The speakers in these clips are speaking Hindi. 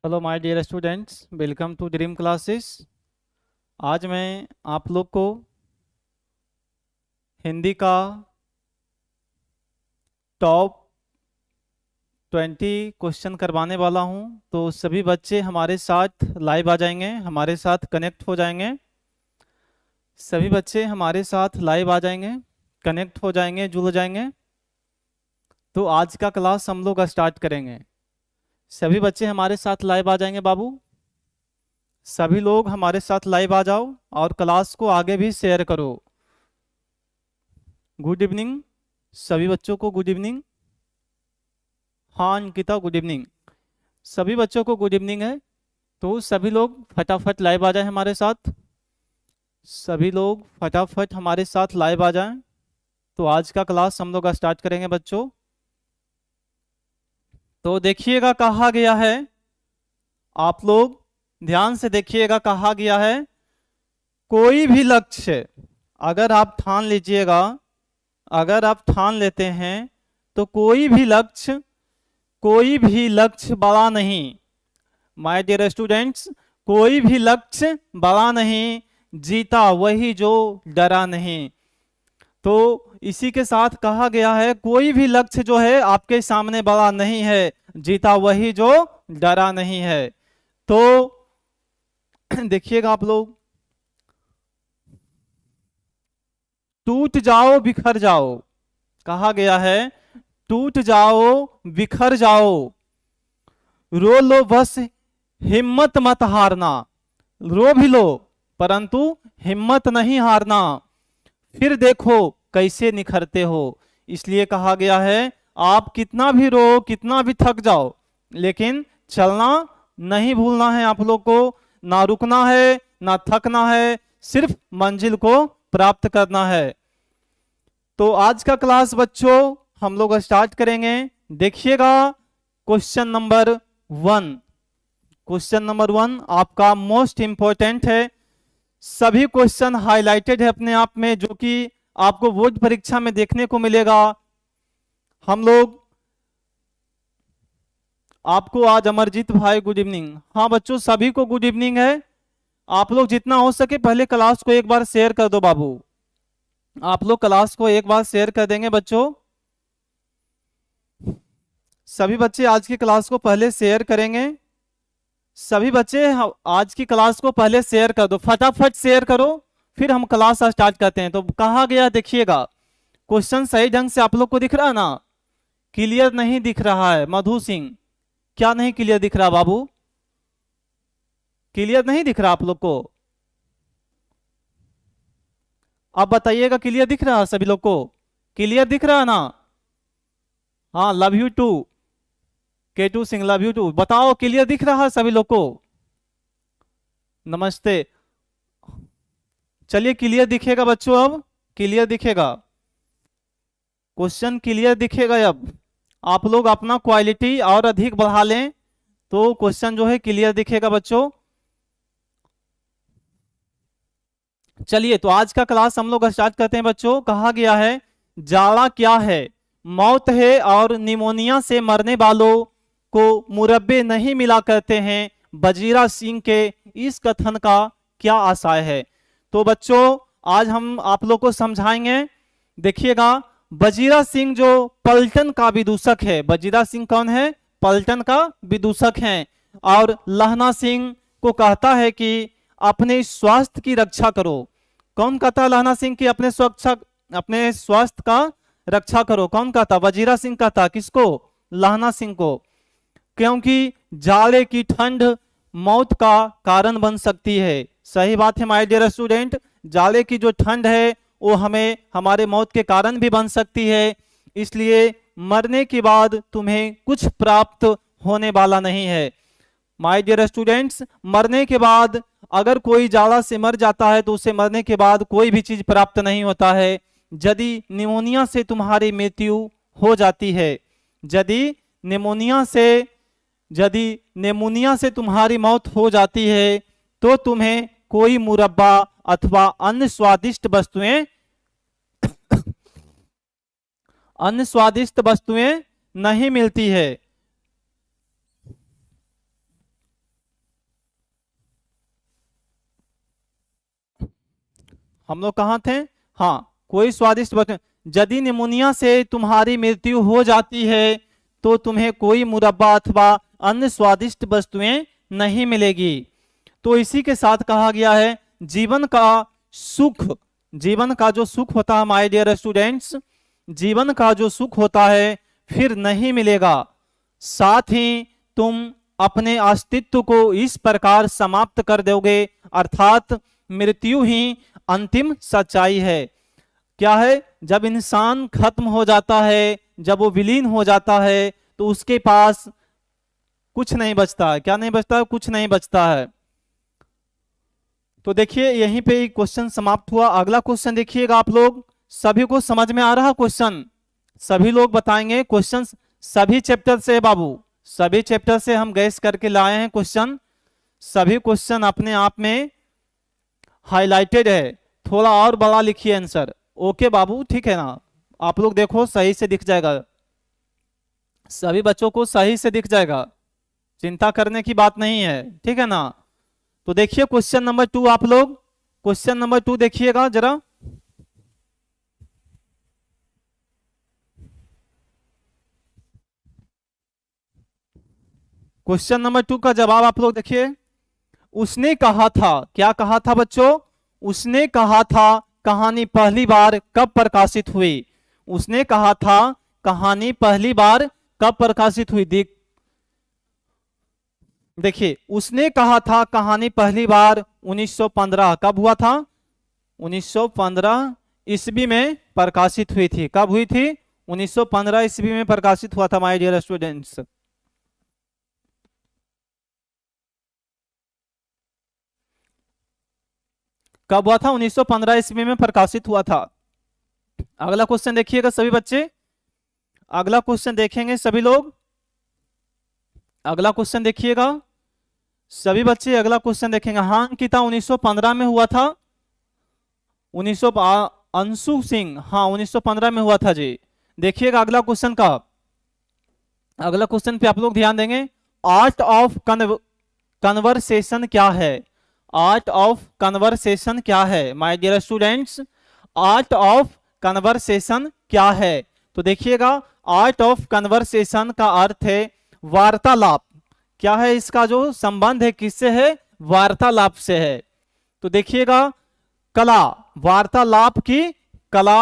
Hello my dear students, welcome to Dream Classes. आज मैं आप लोग को हिंदी का टॉप 20 क्वेश्चन करवाने वाला हूं। तो सभी बच्चे हमारे साथ लाइव आ जाएंगे, हमारे साथ कनेक्ट हो जाएंगे। सभी बच्चे हमारे साथ लाइव आ जाएंगे, कनेक्ट हो जाएंगे, जुड़ जाएंगे। तो आज का क्लास हम लोग स्टार्ट करेंगे। सभी बच्चे हमारे साथ लाइव आ जाएंगे बाबू। सभी लोग हमारे साथ लाइव आ जाओ और क्लास को आगे भी शेयर करो। गुड इवनिंग सभी बच्चों को, गुड इवनिंग। हाँ अंकिता, गुड इवनिंग। सभी बच्चों को गुड इवनिंग है। तो सभी लोग फटाफट लाइव आ जाएं हमारे साथ। सभी लोग फटाफट हमारे साथ लाइव आ जाएं। तो आज का क्लास हम लोग स्टार्ट करेंगे बच्चों। तो देखिएगा, कहा गया है, आप लोग ध्यान से देखिएगा। कहा गया है कोई भी लक्ष्य अगर आप ठान लीजिएगा, अगर आप ठान लेते हैं तो कोई भी लक्ष्य बड़ा नहीं। माय डियर स्टूडेंट्स, कोई भी लक्ष्य बड़ा नहीं, जीता वही जो डरा नहीं। तो इसी के साथ कहा गया है कोई भी लक्ष्य जो है आपके सामने बड़ा नहीं है, जीता वही जो डरा नहीं है। तो देखिएगा आप लोग, टूट जाओ बिखर जाओ। कहा गया है टूट जाओ बिखर जाओ, रो लो बस हिम्मत मत हारना। रो भी लो परंतु हिम्मत नहीं हारना, फिर देखो कैसे निखरते हो। इसलिए कहा गया है आप कितना भी रो, कितना भी थक जाओ, लेकिन चलना नहीं भूलना है आप लोग को। ना रुकना है, ना थकना है, सिर्फ मंजिल को प्राप्त करना है। तो आज का क्लास बच्चों हम लोग स्टार्ट करेंगे। देखिएगा क्वेश्चन नंबर 1। क्वेश्चन नंबर 1 आपका मोस्ट इंपॉर्टेंट है। सभी क्वेश्चन हाईलाइटेड है अपने आप में, जो कि आपको बोर्ड परीक्षा में देखने को मिलेगा। हम लोग आपको आज अमरजीत भाई गुड इवनिंग। हाँ बच्चों, सभी को गुड इवनिंग है। आप लोग जितना हो सके पहले क्लास को एक बार शेयर कर दो बाबू। आप लोग क्लास को एक बार शेयर कर देंगे बच्चों। सभी बच्चे आज की क्लास को पहले शेयर करेंगे। सभी बच्चे आज की क्लास को पहले शेयर कर दो, फटाफट शेयर करो, फिर हम क्लास स्टार्ट करते हैं। तो कहा गया, देखिएगा क्वेश्चन सही ढंग से आप लोग को दिख रहा है ना? क्लियर नहीं दिख रहा है मधु सिंह? क्या नहीं क्लियर दिख रहा बाबू? क्लियर नहीं दिख रहा आप लोग को? आप बताइएगा क्लियर दिख रहा है सभी लोग को? क्लियर दिख रहा है ना? हाँ, love you too K2 Singh, love you too. बताओ क्लियर दिख रहा है सभी लोग को? नमस्ते। चलिए क्लियर दिखेगा बच्चों, अब क्लियर दिखेगा, क्वेश्चन क्लियर दिखेगा। अब आप लोग अपना क्वालिटी और अधिक बढ़ा लें तो क्वेश्चन जो है क्लियर दिखेगा बच्चों। चलिए तो आज का क्लास हम लोग स्टार्ट करते हैं बच्चों। कहा गया है जाड़ा क्या है? मौत है और निमोनिया से मरने वालों को मुरब्बे नहीं मिला करते हैं। बजीरा सिंह के इस कथन का क्या आशय है? तो बच्चों आज हम आप लोग को समझाएंगे। देखिएगा, बजीरा सिंह जो पलटन का विदूषक है, बजीरा सिंह कौन है? पलटन का विदूषक है। और लहना सिंह को कहता है कि अपने स्वास्थ्य की रक्षा करो। कौन कहता है लहना सिंह की अपने स्वास्थ्य का रक्षा करो? कौन कहता? वजीरा सिंह कहता। किसको? लहना सिंह को। क्योंकि जाड़े की ठंड मौत का कारण बन सकती है। सही बात है माय डियर स्टूडेंट, जाड़े की जो ठंड है वो हमें हमारे मौत के कारण भी बन सकती है। इसलिए मरने के बाद तुम्हें कुछ प्राप्त होने वाला नहीं है। माय डियर स्टूडेंट्स, मरने के बाद अगर कोई जाड़ा से मर जाता है तो उसे मरने के बाद कोई भी चीज प्राप्त नहीं होता है। यदि निमोनिया से तुम्हारी मृत्यु हो जाती है, यदि निमोनिया से यदि निमोनिया से तुम्हारी मौत हो जाती है तो तुम्हें कोई मुरब्बा अथवा अन्य स्वादिष्ट वस्तुएं नहीं मिलती है। हम लोग कहाँ थे? हाँ, कोई स्वादिष्ट वस्तु, यदि निमोनिया से तुम्हारी मृत्यु हो जाती है तो तुम्हें कोई मुरब्बा अथवा अन्य स्वादिष्ट वस्तुएं नहीं मिलेगी। तो इसी के साथ कहा गया है जीवन का सुख, जीवन का जो सुख होता है माय डियर स्टूडेंट्स, जीवन का जो सुख होता है फिर नहीं मिलेगा। साथ ही तुम अपने अस्तित्व को इस प्रकार समाप्त कर दोगे, अर्थात मृत्यु ही अंतिम सच्चाई है। क्या है? जब इंसान खत्म हो जाता है, जब वो विलीन हो जाता है तो उसके पास कुछ नहीं बचता है। क्या नहीं बचता है? कुछ नहीं बचता है। तो देखिए यहीं पे क्वेश्चन समाप्त हुआ। अगला क्वेश्चन देखिएगा आप लोग, सभी को समझ में आ रहा क्वेश्चन? सभी लोग बताएंगे क्वेश्चन, सभी चैप्टर से बाबू, सभी चैप्टर से हम गैस करके लाए हैं क्वेश्चन। सभी क्वेश्चन अपने आप में हाईलाइटेड है, थोड़ा और बड़ा लिखिए आंसर। ओके बाबू, ठीक है ना? आप लोग देखो सही से दिख जाएगा, सभी बच्चों को सही से दिख जाएगा, चिंता करने की बात नहीं है, ठीक है ना? तो देखिए क्वेश्चन नंबर 2, आप लोग क्वेश्चन नंबर 2 देखिएगा जरा। क्वेश्चन नंबर 2 का जवाब आप लोग देखिए। उसने कहा था, क्या कहा था बच्चों? उसने कहा था कहानी पहली बार कब प्रकाशित हुई? उसने कहा था कहानी पहली बार कब प्रकाशित हुई? देखिए उसने कहा था कहानी पहली बार 1915 कब हुआ था? 1915 ईस्वी में प्रकाशित हुई थी। कब हुई थी? 1915 ईस्वी में प्रकाशित हुआ था माय डियर स्टूडेंट्स। कब हुआ था? 1915 ईस्वी में प्रकाशित हुआ था। अगला क्वेश्चन देखिएगा सभी बच्चे, अगला क्वेश्चन देखेंगे सभी लोग। अगला क्वेश्चन देखिएगा सभी बच्चे, अगला क्वेश्चन देखेंगे। हाँ अंकिता, 1915 में हुआ था। 1900 अंशु सिंह, हाँ 1915 में हुआ था जी। देखिएगा अगला क्वेश्चन का, अगला क्वेश्चन पे आप लोग ध्यान देंगे। आर्ट ऑफ कन्वर्सेशन क्या है? आर्ट ऑफ कन्वर्सेशन क्या है my dear students? Art of conversation क्या है? तो देखिएगा आर्ट ऑफ कन्वर्सेशन का अर्थ है वार्तालाप। क्या है इसका जो संबंध है, किससे है? वार्तालाप से है। तो देखिएगा कला, वार्तालाप की कला,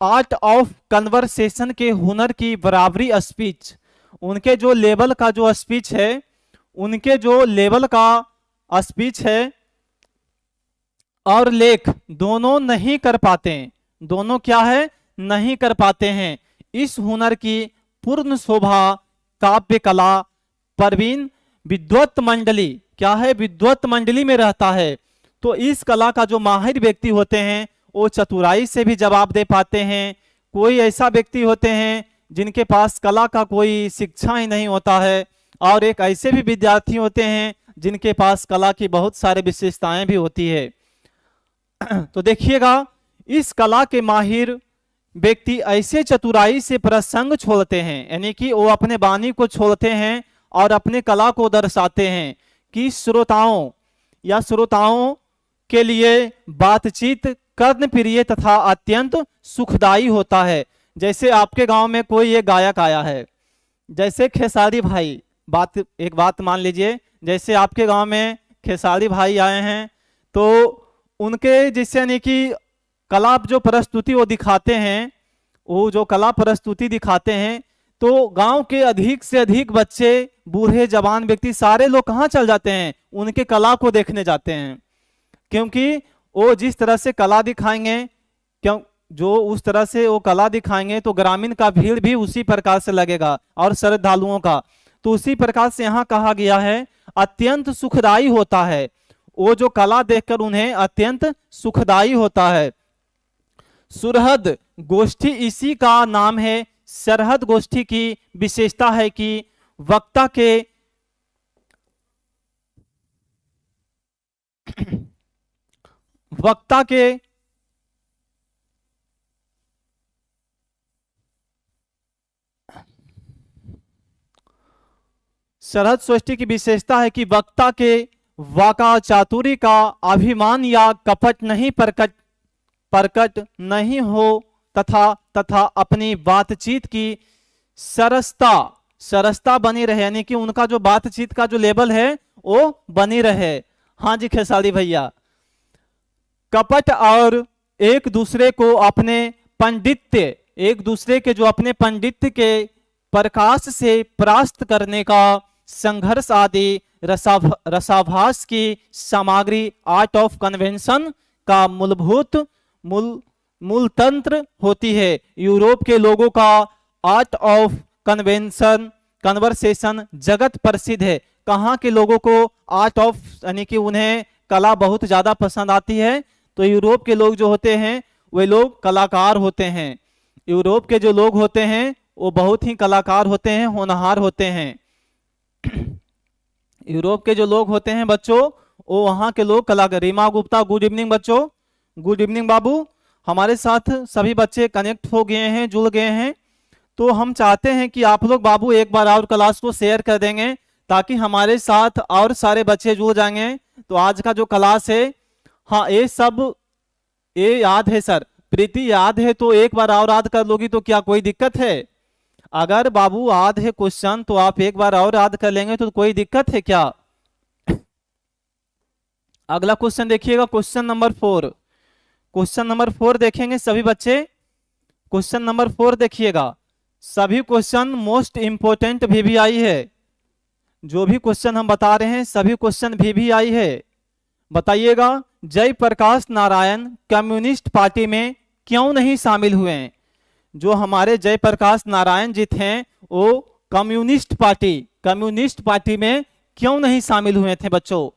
आर्ट ऑफ कन्वर्सेशन के हुनर की बराबरी स्पीच, उनके जो लेवल का जो स्पीच है, उनके जो लेवल का स्पीच है और लेख दोनों नहीं कर पाते, दोनों क्या है? नहीं कर पाते हैं। इस हुनर की पूर्ण शोभा काव्य कला प्रवीण विद्वत मंडली, क्या है? विद्वत मंडली में रहता है। तो इस कला का जो माहिर व्यक्ति होते हैं वो चतुराई से भी जवाब दे पाते हैं। कोई ऐसा व्यक्ति होते हैं जिनके पास कला का कोई शिक्षा ही नहीं होता है, और एक ऐसे भी विद्यार्थी होते हैं जिनके पास कला की बहुत सारी विशेषताएं भी होती है। तो देखिएगा इस कला के माहिर व्यक्ति ऐसे चतुराई से प्रसंग छोड़ते हैं, यानी कि वो अपने वाणी को छोड़ते हैं और अपने कला को दर्शाते हैं कि श्रोताओं या श्रोताओं के लिए बातचीत कर्ण प्रिय तथा अत्यंत सुखदायी होता है। जैसे आपके गांव में कोई एक गायक आया है, जैसे खेसारी भाई, एक बात मान लीजिए, जैसे आपके गांव में खेसारी भाई आए हैं तो उनके जैसे यानी कि कला जो प्रस्तुति वो दिखाते हैं, वो जो कला प्रस्तुति दिखाते हैं तो गांव के अधिक से अधिक बच्चे, बूढ़े जवान व्यक्ति, सारे लोग कहाँ चल जाते हैं? उनके कला को देखने जाते हैं। क्योंकि वो जिस तरह से कला दिखाएंगे, क्यों जो उस तरह से वो कला दिखाएंगे तो ग्रामीण का भीड़ भी उसी प्रकार से लगेगा और श्रद्धालुओं का। तो उसी प्रकार से यहाँ कहा गया है अत्यंत सुखदायी होता है, वो जो कला देखकर उन्हें अत्यंत सुखदायी होता है। सुरहद गोष्ठी इसी का नाम है। सरहद गोष्ठी की विशेषता है कि वक्ता के वक्ता के सरहद सृष्टि की विशेषता है कि वक्ता के वाका चातुरी का अभिमान या कपट नहीं प्रकट प्रकट नहीं हो तथा अपनी बातचीत की सरसता बनी रहे, यानी कि उनका जो बातचीत का जो लेवल है वो बनी रहे। हाँ जी खेसारी भैया। कपट और एक दूसरे को अपने पंडित्य, एक दूसरे के जो अपने पंडित्य के प्रकाश से परास्त करने का संघर्ष आदि रसाभास की सामग्री आर्ट ऑफ कन्वेंशन का मूल तंत्र होती है। यूरोप के लोगों का आर्ट ऑफ कन्वर्सेशन जगत प्रसिद्ध है। कहाँ के लोगों को आर्ट ऑफ, यानी कि उन्हें कला बहुत ज्यादा पसंद आती है। तो यूरोप के लोग जो होते हैं वे लोग कलाकार होते हैं। यूरोप के जो लोग होते हैं वो बहुत ही कलाकार होते हैं, होनहार होते हैं। यूरोप के जो लोग होते हैं बच्चों वो वहाँ के लोग कलाकार। रीमा गुप्ता गुड इवनिंग बच्चों, गुड इवनिंग बाबू। हमारे साथ सभी बच्चे कनेक्ट हो गए हैं, जुड़ गए हैं। तो हम चाहते हैं कि आप लोग बाबू एक बार और क्लास को शेयर कर देंगे ताकि हमारे साथ और सारे बच्चे जुड़ जाएंगे। तो आज का जो क्लास है, हाँ ये सब ये याद है सर, प्रीति याद है तो एक बार और याद कर लोगी तो क्या कोई दिक्कत है? अगर बाबू याद है क्वेश्चन तो आप एक बार और याद कर लेंगे तो कोई दिक्कत है क्या? अगला क्वेश्चन देखिएगा, क्वेश्चन नंबर 4। क्वेश्चन नंबर 4 देखेंगे सभी बच्चे। क्वेश्चन नंबर 4 देखिएगा। सभी क्वेश्चन मोस्ट इंपोर्टेंट VVI है। जो भी क्वेश्चन हम बता रहे हैं सभी क्वेश्चन VVI है। बताइएगा, जयप्रकाश नारायण कम्युनिस्ट पार्टी में क्यों नहीं शामिल हुए हैं? जो हमारे जयप्रकाश नारायण जी थे वो कम्युनिस्ट पार्टी में क्यों नहीं शामिल हुए थे बच्चों?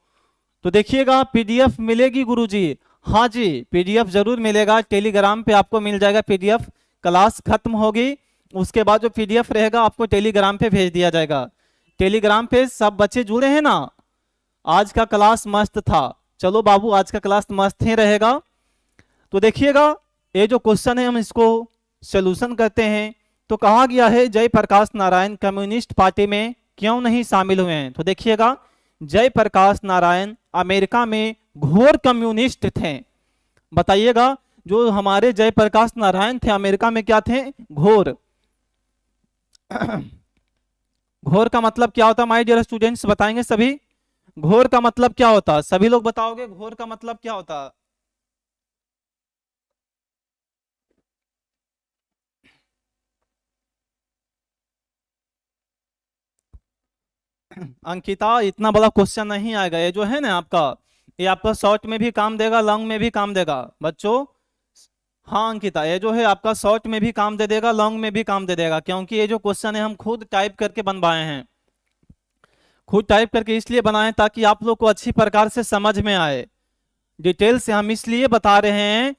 तो देखिएगा PDF मिलेगी गुरुजी। हाँ जी PDF जरूर मिलेगा, टेलीग्राम पे आपको मिल जाएगा PDF। क्लास खत्म होगी उसके बाद जो PDF रहेगा आपको टेलीग्राम पे भेज दिया जाएगा। टेलीग्राम पे सब बच्चे जुड़े हैं ना? आज का क्लास मस्त था। चलो बाबू आज का क्लास मस्त ही रहेगा। तो देखिएगा ये जो क्वेश्चन है हम इसको सॉल्यूशन करते हैं। तो कहा गया है जयप्रकाश नारायण कम्युनिस्ट पार्टी में क्यों नहीं शामिल हुए हैं? तो देखिएगा, जयप्रकाश नारायण अमेरिका में घोर कम्युनिस्ट थे। बताइएगा, जो हमारे जयप्रकाश नारायण थे अमेरिका में क्या थे? घोर। घोर का मतलब क्या होता है माय डियर स्टूडेंट्स? बताएंगे सभी, घोर का मतलब क्या होता? सभी लोग बताओगे घोर का मतलब क्या होता? अंकिता इतना बड़ा क्वेश्चन नहीं आएगा। ये जो है ना आपका, ये आपका शॉर्ट में भी काम देगा, लॉन्ग में भी काम देगा बच्चों। हाँ अंकिता, ये जो है आपका शॉर्ट में भी काम दे देगा, लॉन्ग में भी काम दे देगा, क्योंकि ये जो क्वेश्चन है हम खुद टाइप करके बनवाए हैं। खुद टाइप करके इसलिए बनाए ताकि आप लोग को अच्छी प्रकार से समझ में आए। डिटेल से हम इसलिए बता रहे हैं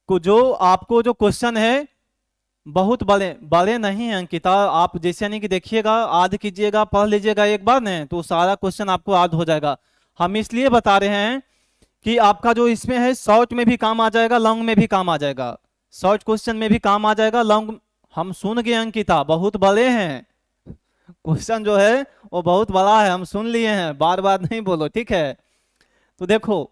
को जो आपको जो क्वेश्चन है बहुत बड़े बड़े नहीं है अंकिता। आप जैसे नहीं कि देखिएगा, याद कीजिएगा, पढ़ लीजिएगा एक बार ने तो सारा क्वेश्चन आपको याद हो जाएगा। हम इसलिए बता रहे हैं कि आपका जो इसमें है शॉर्ट में भी काम आ जाएगा, लॉन्ग में भी काम आ जाएगा। शॉर्ट क्वेश्चन में भी काम आ जाएगा, लॉन्ग। हम सुन गए अंकिता, बहुत बड़े हैं क्वेश्चन जो है वो बहुत बड़ा है, हम सुन लिए हैं, बार बार नहीं बोलो ठीक है। तो देखो,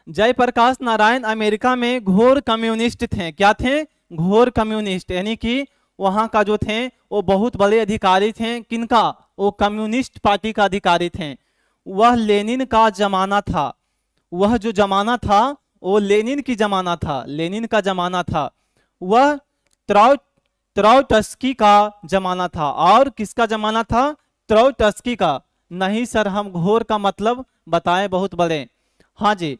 जयप्रकाश नारायण अमेरिका में घोर कम्युनिस्ट थे। क्या थे? घोर कम्युनिस्ट, यानी कि वहां का जो थे वो बहुत बड़े अधिकारी थे। किनका? वो कम्युनिस्ट पार्टी का अधिकारी थे। वह लेनिन का जमाना था। वह जो जमाना था वो लेनिन की जमाना था, लेनिन का जमाना था। वह ट्राउटस्की का जमाना था। और किसका जमाना था? ट्राउटस्की का। नहीं सर, हम घोर का मतलब बताएं बहुत बड़े। हाँ जी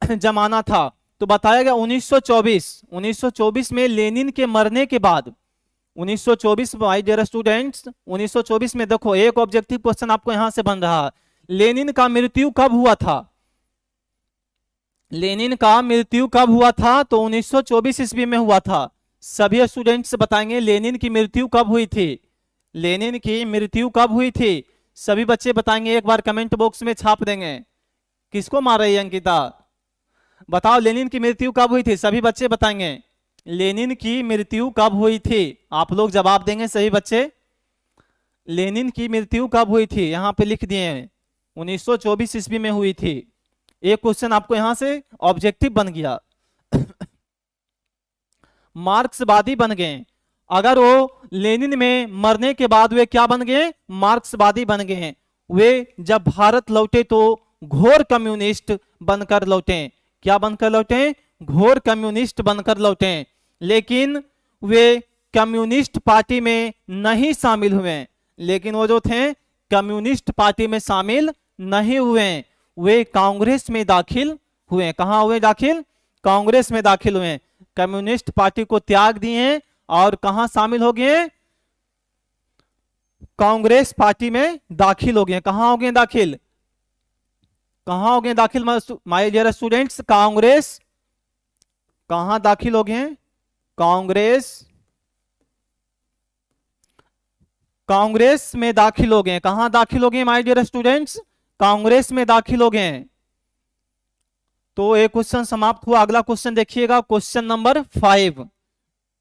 जमाना था। तो बताया गया 1924 में लेनिन के मरने के बाद, 1924 माय डियर स्टूडेंट्स, 1924 में देखो एक ऑब्जेक्टिव क्वेश्चन आपको यहां से बन रहा है। लेनिन का मृत्यु कब हुआ था? लेनिन का मृत्यु कब हुआ था? तो 1924 ईस्वी में हुआ था। सभी स्टूडेंट्स बताएंगे लेनिन की मृत्यु कब हुई थी? लेनिन की मृत्यु कब हुई थी? सभी बच्चे बताएंगे, एक बार कमेंट बॉक्स में छाप देंगे। किसको मार रही है अंकिता? बताओ लेनिन की मृत्यु कब हुई थी? सभी बच्चे बताएंगे लेनिन की मृत्यु कब हुई थी। आप लोग जवाब देंगे सभी बच्चे। लेनिन की मृत्यु कब हुई थी? यहां पे लिख दिए हैं 1924 ईस्वी में हुई थी। एक क्वेश्चन आपको यहां से ऑब्जेक्टिव बन गया। मार्क्सवादी बन गए। अगर वो लेनिन में मरने के बाद वे क्या बन गए? मार्क्सवादी बन गए हैं। वे जब भारत लौटे तो घोर कम्युनिस्ट बनकर लौटे। क्या बनकर लौटे? घोर कम्युनिस्ट बनकर लौटे। लेकिन वे कम्युनिस्ट पार्टी में नहीं शामिल हुए। लेकिन वो जो थे कम्युनिस्ट पार्टी में शामिल नहीं हुए, वे कांग्रेस में दाखिल हुए। कहां हुए दाखिल? कांग्रेस में दाखिल हुए। कम्युनिस्ट पार्टी को त्याग दिए और कहां शामिल हो गए? कांग्रेस पार्टी में दाखिल हो गए। कहां हो गए दाखिल? कहां हो गए दाखिल माय डियर स्टूडेंट्स? कांग्रेस। कहां दाखिल हो गए? कांग्रेस। कांग्रेस में दाखिल हो गए। कहां दाखिल हो गए माय डियर स्टूडेंट्स? कांग्रेस में दाखिल हो गए। तो एक क्वेश्चन समाप्त हुआ। अगला क्वेश्चन देखिएगा, क्वेश्चन नंबर 5।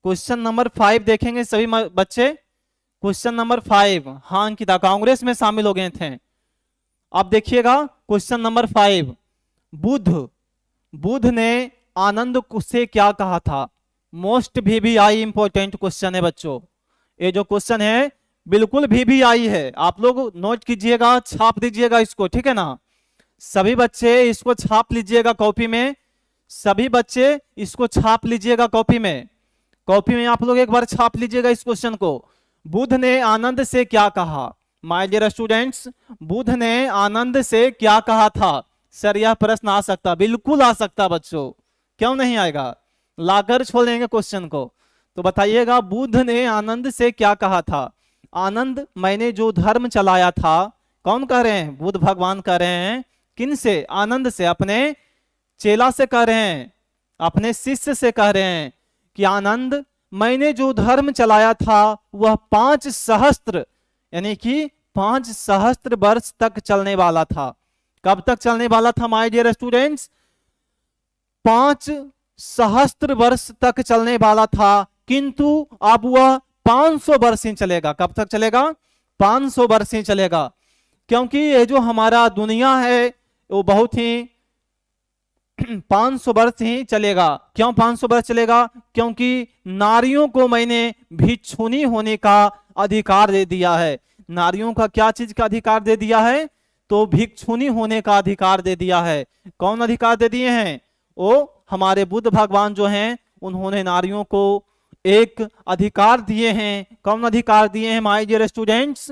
क्वेश्चन नंबर 5 देखेंगे सभी बच्चे। क्वेश्चन नंबर 5, हाँ अंकिता कांग्रेस में शामिल हो गए थे। अब देखिएगा क्वेश्चन नंबर 5। बुद्ध ने आनंद से क्या कहा था? मोस्ट VVI इंपॉर्टेंट क्वेश्चन है बच्चों। ये जो क्वेश्चन है बिल्कुल VVI है। आप लोग नोट कीजिएगा, छाप दीजिएगा इसको, ठीक है ना? सभी बच्चे इसको छाप लीजिएगा कॉपी में। सभी बच्चे इसको छाप लीजिएगा कॉपी में। कॉपी में आप लोग एक बार छाप लीजिएगा इस क्वेश्चन को। बुद्ध ने आनंद से क्या कहा? माय डियर स्टूडेंट्स, बुद्ध ने आनंद से क्या कहा था? सर यह प्रश्न आ सकता, बिल्कुल आ सकता बच्चों, क्यों नहीं आएगा? लाकर छोड़ देंगे क्वेश्चन को। तो बताइएगा बुद्ध ने आनंद से क्या कहा था? आनंद मैंने जो धर्म चलाया था, कौन कह रहे हैं? बुद्ध भगवान कह रहे हैं। किन से? आनंद से, अपने चेला से कह रहे हैं, अपने शिष्य से कह रहे हैं कि आनंद मैंने जो धर्म चलाया था वह 5 सहस्त्र यानी कि 5 सहस्त्र वर्ष तक चलने वाला था। कब तक चलने वाला था माय डियर स्टूडेंट्स? 5 सहस्त्र वर्ष तक चलने वाला था, किंतु अब वह 500 वर्ष ही चलेगा। कब तक चलेगा? 500 वर्ष ही चलेगा। क्योंकि ये जो हमारा दुनिया है वो बहुत ही 500 वर्ष ही चलेगा। क्यों 500 वर्ष चलेगा? क्योंकि नारियों को मैंने भिक्षुनी होने का अधिकार दे दिया है। नारियों का क्या चीज का अधिकार दे दिया है? तो भिक्षुनी होने का अधिकार दे दिया है। कौन अधिकार दे दिए हैं? वो हमारे बुद्ध भगवान जो हैं उन्होंने नारियों को एक अधिकार दिए हैं। कौन अधिकार दिए हैं माय डियर स्टूडेंट्स?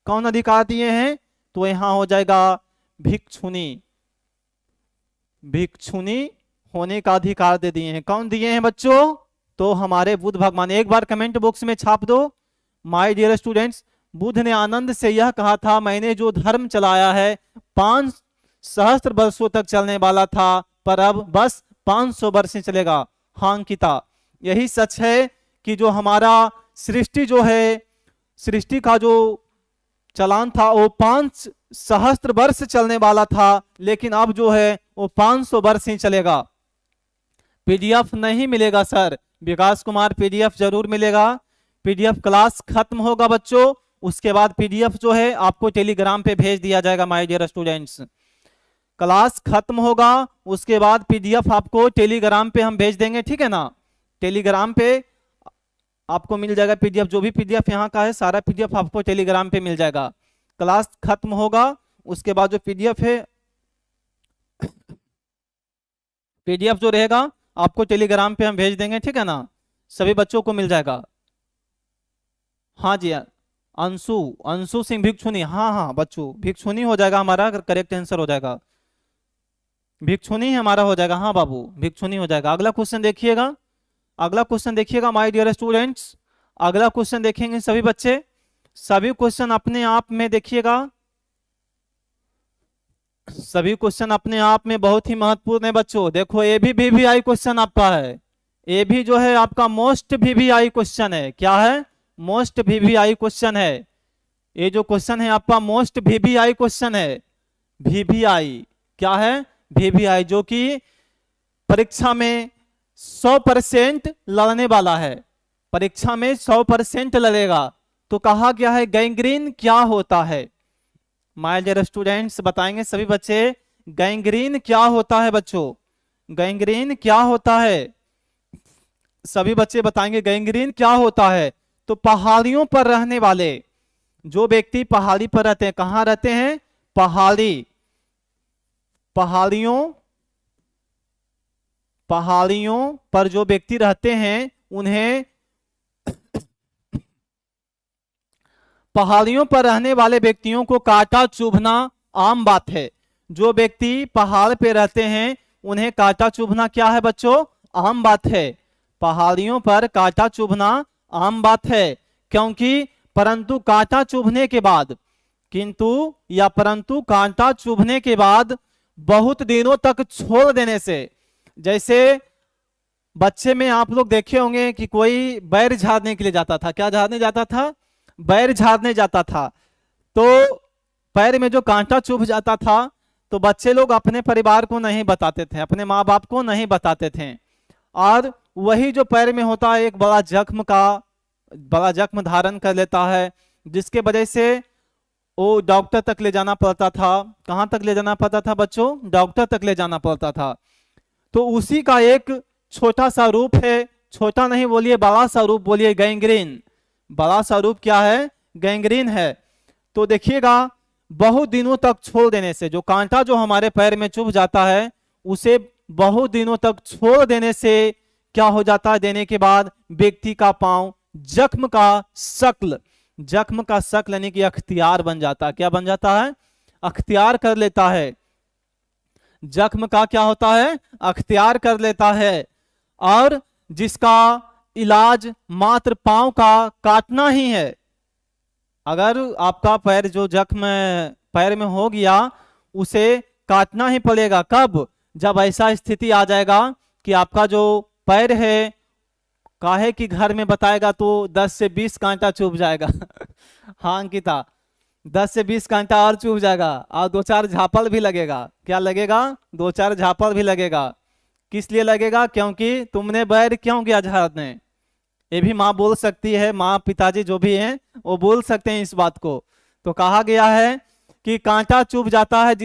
कौन अधिकार दिए हैं? तो यहां हो जाएगा भिक्षुनी। भिक्षुनी होने का अधिकार दे दिए हैं। कौन दिए हैं बच्चों? तो हमारे बुद्ध भगवान। एक बार कमेंट बॉक्स में छाप दो माय डियर स्टूडेंट्स, बुद्ध ने आनंद से यह कहा था मैंने जो धर्म चलाया है 5 सहस्त्र वर्षों तक चलने वाला था, पर अब बस 500 वर्ष ही चलेगा। हाँ अंकिता, यही सच है कि जो हमारा सृष्टि जो है, सृष्टि का जो चलान था वो 5 सहस्त्र वर्ष चलने वाला था, लेकिन अब जो है वो 500 वर्ष ही चलेगा। पीडीएफ नहीं मिलेगा सर विकास कुमार, पीडीएफ जरूर मिलेगा। पीडीएफ क्लास खत्म होगा बच्चों, उसके बाद पीडीएफ जो है आपको टेलीग्राम पे भेज दिया जाएगा माय डियर स्टूडेंट्स। क्लास खत्म होगा उसके बाद पीडीएफ आपको टेलीग्राम पे हम भेज देंगे, ठीक है ना? टेलीग्राम पे आपको मिल जाएगा पीडीएफ। जो भी पीडीएफ यहाँ का है सारा पीडीएफ आपको टेलीग्राम पे मिल जाएगा। क्लास खत्म होगा उसके बाद जो पीडीएफ है, पीडीएफ जो रहेगा आपको टेलीग्राम पे हम भेज देंगे, ठीक है ना? सभी बच्चों को मिल जाएगा। हाँ जी, अंशु, अंशु सिंह भिक्षुनी। हाँ हाँ बच्चों, भिक्षुनी हो जाएगा हमारा, करेक्ट आंसर हो जाएगा, भिक्षुनी हमारा हो जाएगा। हाँ बाबू, भिक्षुनी हो जाएगा। अगला क्वेश्चन देखिएगा, अगला क्वेश्चन देखिएगा माय डियर स्टूडेंट्स। अगला क्वेश्चन देखेंगे सभी बच्चे। सभी क्वेश्चन अपने आप में देखिएगा, सभी क्वेश्चन अपने आप में बहुत ही महत्वपूर्ण है बच्चों। देखो ये भी VVI क्वेश्चन आपका है, ये भी जो है आपका मोस्ट VVI क्वेश्चन है। क्या है? मोस्ट VVI क्वेश्चन है। ये जो क्वेश्चन है आपका मोस्ट VVI क्वेश्चन है। VVI क्या है? VVI जो कि परीक्षा में 100% लड़ने वाला है, परीक्षा में 100% लड़ेगा। तो कहा गया है गैंग्रीन क्या होता है? माय डियर स्टूडेंट्स बताएंगे सभी बच्चे, गैंग्रीन क्या होता है बच्चों? गैंग्रीन क्या होता है? सभी बच्चे बताएंगे गैंग्रीन क्या होता है। तो पहाड़ियों पर रहने वाले जो व्यक्ति पहाड़ी पर रहते हैं, कहाँ रहते हैं? पहाड़ियों पहाड़ियों पर जो व्यक्ति रहते हैं उन्हें, पहाड़ियों पर रहने वाले व्यक्तियों को कांटा चुभना आम बात है। जो व्यक्ति पहाड़ पे रहते हैं उन्हें कांटा चुभना क्या है बच्चों? आम बात है। पहाड़ियों पर कांटा चुभना आम बात है। क्योंकि परंतु कांटा चुभने के बाद, परंतु कांटा चुभने के बाद बहुत दिनों तक छोड़ देने से, जैसे बच्चे में आप लोग देखे होंगे कि कोई बैर झाड़ने के लिए जाता था। क्या झाड़ने जाता था? बैर झाड़ने जाता था। तो पैर में जो कांटा चुभ जाता था तो बच्चे लोग अपने परिवार को नहीं बताते थे, अपने माँ बाप को नहीं बताते थे। और वही जो पैर में होता है एक बड़ा जख्म धारण कर लेता है, जिसके वजह से वो डॉक्टर तक ले जाना पड़ता था। कहाँ तक ले जाना पड़ता था बच्चों? डॉक्टर तक ले जाना पड़ता था। तो उसी का एक छोटा सा रूप है, छोटा नहीं बोलिए, बड़ा सा रूप बोलिए, गैंग्रीन। बड़ा सा रूप क्या है? गैंग्रीन है। तो देखिएगा बहुत दिनों तक छोड़ देने से, जो कांटा जो हमारे पैर में चुभ जाता है उसे बहुत दिनों तक छोड़ देने से क्या हो जाता है? देने के बाद व्यक्ति का पांव जख्म का शक्ल यानी कि अख्तियार बन जाता है। क्या बन जाता है? अख्तियार कर लेता है। जख्म का क्या होता है? अख्तियार कर लेता है। और जिसका इलाज मात्र पांव का काटना ही है। अगर आपका पैर जो जख्म पैर में हो गया उसे काटना ही पड़ेगा। कब? जब ऐसा स्थिति आ जाएगा कि आपका जो पैर है, काहे कि घर में बताएगा तो 10 से 20 कांटा चुभ जाएगा। हाँ अंकिता, 10 से 20 कांटा और चुभ जाएगा और 2-4 झापड़ भी लगेगा। क्या लगेगा? 2-4 झापड़ भी लगेगा। किस लिए लगेगा? क्योंकि तुमने बैर क्यों किया झाड़ने। ये भी माँ बोल सकती है, माँ पिताजी जो भी हैं वो बोल सकते हैं इस बात को। तो कहा गया है कि कांटा चुभ जाता है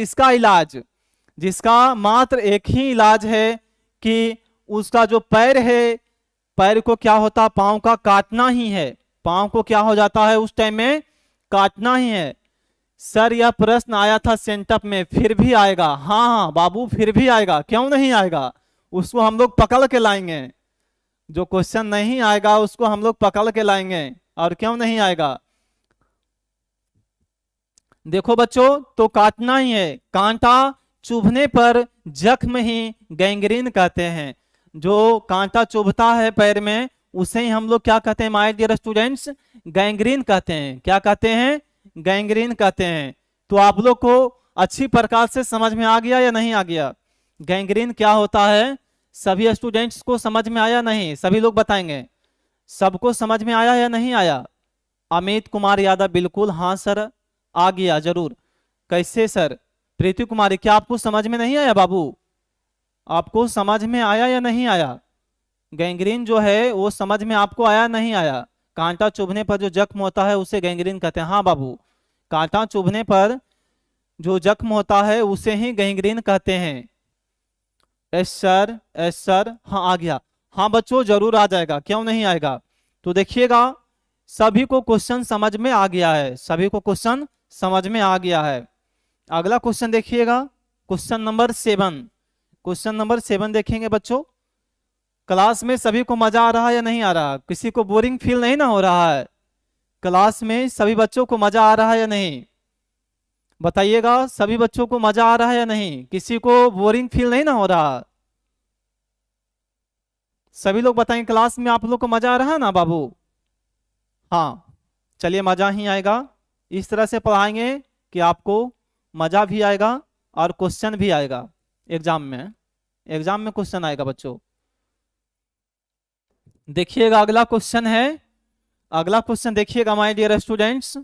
जिसका मात्र एक ही इलाज है कि उसका जो पैर है, पैर को क्या होता? पांव का काटना ही है। पांव को क्या हो जाता है उस टाइम में? काटना ही है। सर यह प्रश्न आया था सेंटअप में, फिर भी आएगा। हाँ बाबू, फिर भी आएगा, क्यों नहीं आएगा? उसको हम लोग पकड़ के लाएंगे। जो क्वेश्चन नहीं आएगा उसको हम लोग पकड़ के लाएंगे। और क्यों नहीं आएगा? देखो बच्चों, तो काटना ही है। कांटा चुभने पर जख्म ही गैंग्रीन कहते हैं। जो कांटा चुभता है पैर में उसे ही हम लोग क्या कहते हैं माय डियर स्टूडेंट्स? गैंग्रीन कहते हैं। क्या कहते हैं? गैंग्रीन कहते हैं। तो आप लोग को अच्छी प्रकार से समझ में आ गया या नहीं आ गया? गैंग्रीन क्या होता है? सभी स्टूडेंट्स को समझ में आया नहीं? सभी लोग बताएंगे सबको समझ में आया या नहीं आया? अमित कुमार यादव बिल्कुल हाँ सर आ गया जरूर। कैसे सर? प्रीति कुमारी क्या आपको समझ में नहीं आया बाबू? आपको समझ में आया या नहीं आया? गैंग्रीन जो है वो समझ में आपको आया नहीं आया? कांटा चुभने पर जो जख्म होता है उसे गैंग्रीन कहते हैं। हाँ बाबू, कांटा चुभने पर जो जख्म होता है उसे ही गैंग्रीन कहते हैं। एस सर हाँ आ गया। हाँ बच्चों जरूर आ जाएगा, क्यों नहीं आएगा? तो देखिएगा सभी को क्वेश्चन समझ में आ गया है, सभी को क्वेश्चन समझ में आ गया है। अगला क्वेश्चन देखिएगा, क्वेश्चन नंबर 7। क्वेश्चन नंबर 7 देखेंगे बच्चों। क्लास में सभी को मजा आ रहा है या नहीं आ रहा? किसी को बोरिंग फील नहीं ना हो रहा है? क्लास में सभी बच्चों को मजा आ रहा है या नहीं? बताइएगा, सभी बच्चों को मजा आ रहा है या नहीं? किसी को बोरिंग फील नहीं ना हो रहा? सभी लोग बताएं, क्लास में आप लोग को मजा आ रहा है ना बाबू? हाँ चलिए, मजा ही आएगा। इस तरह से पढ़ाएंगे कि आपको मजा भी आएगा और क्वेश्चन भी आएगा। एग्जाम में क्वेश्चन आएगा बच्चों। देखिएगा अगला क्वेश्चन है, अगला क्वेश्चन देखिएगा माय डियर स्टूडेंट्स।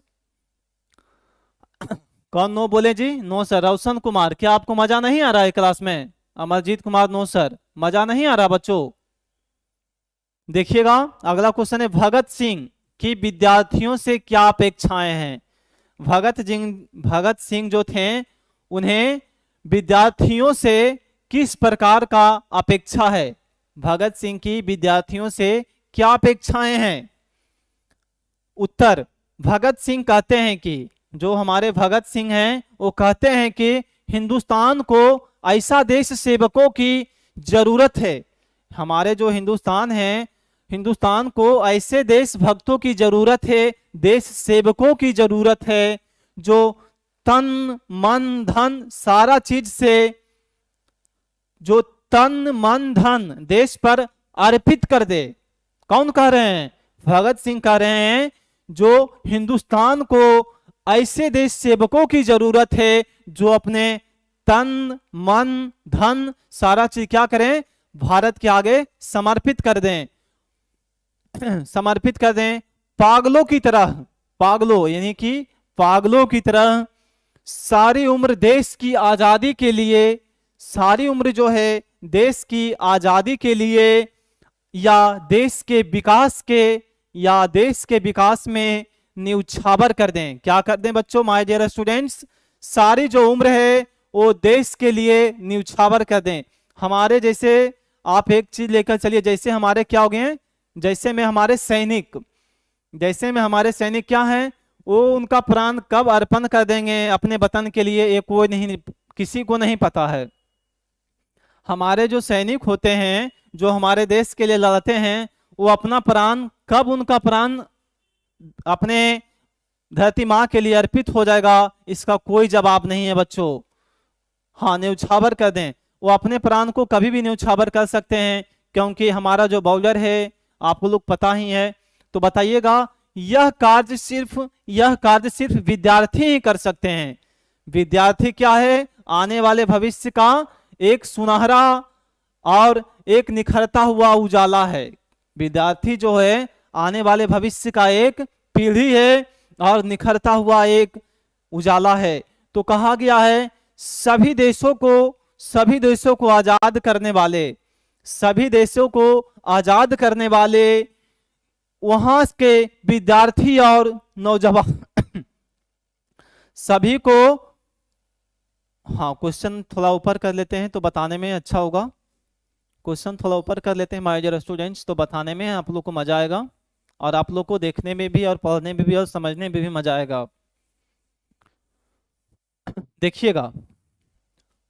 कौन नो बोले जी? No sir. रोशन कुमार क्या आपको मजा नहीं आ रहा है क्लास में? अमरजीत कुमार नो सर, मजा नहीं आ रहा बच्चों। देखिएगा अगला क्वेश्चन है, भगत सिंह की विद्यार्थियों से क्या अपेक्षाएं हैं? भगत सिंह जो थे उन्हें विद्यार्थियों से किस प्रकार का अपेक्षा है? भगत सिंह की विद्यार्थियों से क्या अपेक्षाएं हैं? उत्तर, भगत सिंह कहते हैं कि जो हमारे भगत सिंह हैं वो कहते हैं कि हिंदुस्तान को ऐसा देश सेवकों की जरूरत है। हमारे जो हिंदुस्तान है, हिंदुस्तान को ऐसे देश भक्तों की जरूरत है, देश सेवकों की जरूरत है, जो तन मन धन सारा चीज से, जो तन मन धन देश पर अर्पित कर दे। कौन कह रहे हैं? भगत सिंह कह रहे हैं जो हिंदुस्तान को ऐसे देश सेवकों की जरूरत है जो अपने तन मन धन सारा चीज क्या करें? भारत के आगे समर्पित कर दें, समर्पित कर दें। पागलों की तरह, पागलों यानी कि पागलों की तरह सारी उम्र देश की आजादी के लिए, सारी उम्र जो है देश की आजादी के लिए या देश के विकास के, या देश के विकास में न्यौछावर कर दें। क्या कर दें बच्चों, माय डियर स्टूडेंट्स? सारी जो उम्र है वो देश के लिए न्यौछावर कर दें। हमारे जैसे आप एक चीज लेकर चलिए, जैसे हमारे क्या हो गए हैं, जैसे में हमारे सैनिक, जैसे में हमारे सैनिक क्या हैं, वो उनका प्राण कब अर्पण कर देंगे अपने वतन के लिए, ये कोई नहीं, किसी को नहीं पता है। हमारे जो सैनिक होते हैं जो हमारे देश के लिए लड़ते हैं, वो अपना प्राण कब उनका प्राण अपने धरती माँ के लिए अर्पित हो जाएगा, इसका कोई जवाब नहीं है बच्चों। हाँ, न्यौछावर कर दें, वो अपने प्राण को कभी भी न्यौछावर कर सकते हैं, क्योंकि हमारा जो बॉलर है आपको लोग पता ही है। तो बताइएगा, यह कार्य सिर्फ विद्यार्थी ही कर सकते हैं। विद्यार्थी क्या है? आने वाले भविष्य का एक सुनहरा और एक निखरता हुआ उजाला है। विद्यार्थी जो है आने वाले भविष्य का एक पीढ़ी है और निखरता हुआ एक उजाला है। तो कहा गया है सभी देशों को आजाद करने वाले, सभी देशों को आजाद करने वाले वहां के विद्यार्थी और नौजवान सभी को, हाँ क्वेश्चन थोड़ा ऊपर कर लेते हैं तो बताने में अच्छा होगा। क्वेश्चन थोड़ा ऊपर कर लेते हैं माय डियर स्टूडेंट्स, तो बताने में आप लोग को मजा आएगा और आप लोग को देखने में भी और पढ़ने में भी और समझने में भी मजा आएगा। देखिएगा,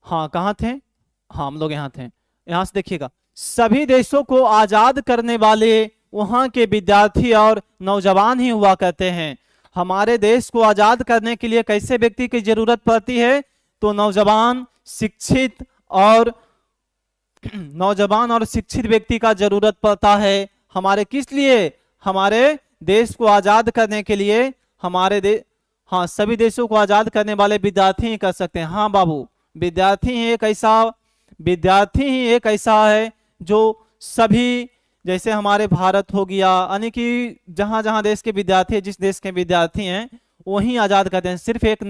हाँ कहाँ थे? हाँ हम लोग यहाँ थे। यहाँ से देखिएगा, सभी देशों को आजाद करने वाले वहाँ के विद्यार्थी और नौजवान ही हुआ करते हैं। हमारे देश को आजाद करने के लिए कैसे व्यक्ति की जरूरत पड़ती है? तो नौजवान, शिक्षित और व्यक्ति का जरूरत पड़ता है। हमारे किस लिए? हमारे देश को आजाद करने के लिए। हाँ, सभी देशों को आजाद करने वाले विद्यार्थी ही कर सकते हैं। हाँ बाबू, विद्यार्थी ही एक ऐसा है जो सभी, जैसे हमारे भारत हो गया, यानी कि जहां जहां देश के विद्यार्थी, जिस देश के विद्यार्थी हैं वही आजाद करते हैं। सिर्फ एक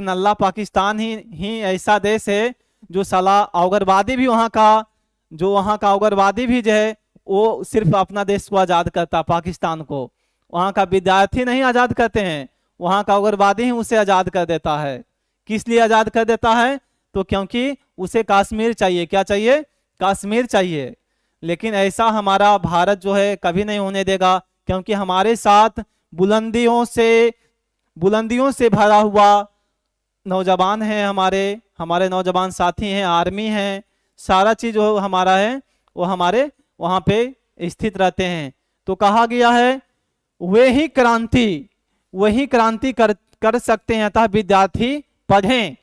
नल्ला पाकिस्तान ही ऐसा देश है जो साला उग्रवादी भी वहां का उग्रवादी भी जो है वो सिर्फ अपना देश को आजाद करता, पाकिस्तान को। वहां का विद्यार्थी नहीं आजाद करते हैं, वहां का उग्रवादी ही उसे आजाद कर देता है। किस लिए आजाद कर देता है? तो क्योंकि उसे कश्मीर चाहिए। क्या चाहिए? कश्मीर चाहिए। लेकिन ऐसा हमारा भारत जो है कभी नहीं होने देगा, क्योंकि हमारे साथ बुलंदियों से भरा हुआ नौजवान है, हमारे नौजवान साथी हैं, आर्मी है, सारा चीज जो हमारा है वो हमारे वहां पे स्थित रहते हैं। तो कहा गया है वही क्रांति कर सकते हैं, अतः विद्यार्थी पढ़ें।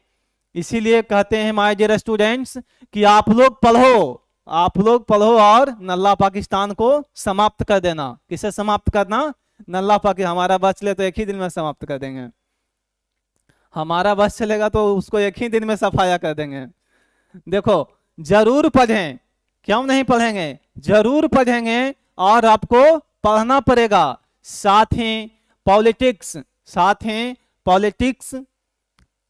इसीलिए कहते हैं माय डियर स्टूडेंट्स कि आप लोग पढ़ो और नल्ला पाकिस्तान को समाप्त कर देना। किसे समाप्त करना? नल्ला पाकिस्तान। हमारा बस चले तो एक ही दिन में समाप्त कर देंगे, हमारा बस चलेगा तो उसको एक ही दिन में सफाया कर देंगे। देखो, जरूर पढ़ें, क्यों नहीं पढ़ेंगे? जरूर पढ़ेंगे और आपको पढ़ना पड़ेगा। साथ ही पॉलिटिक्स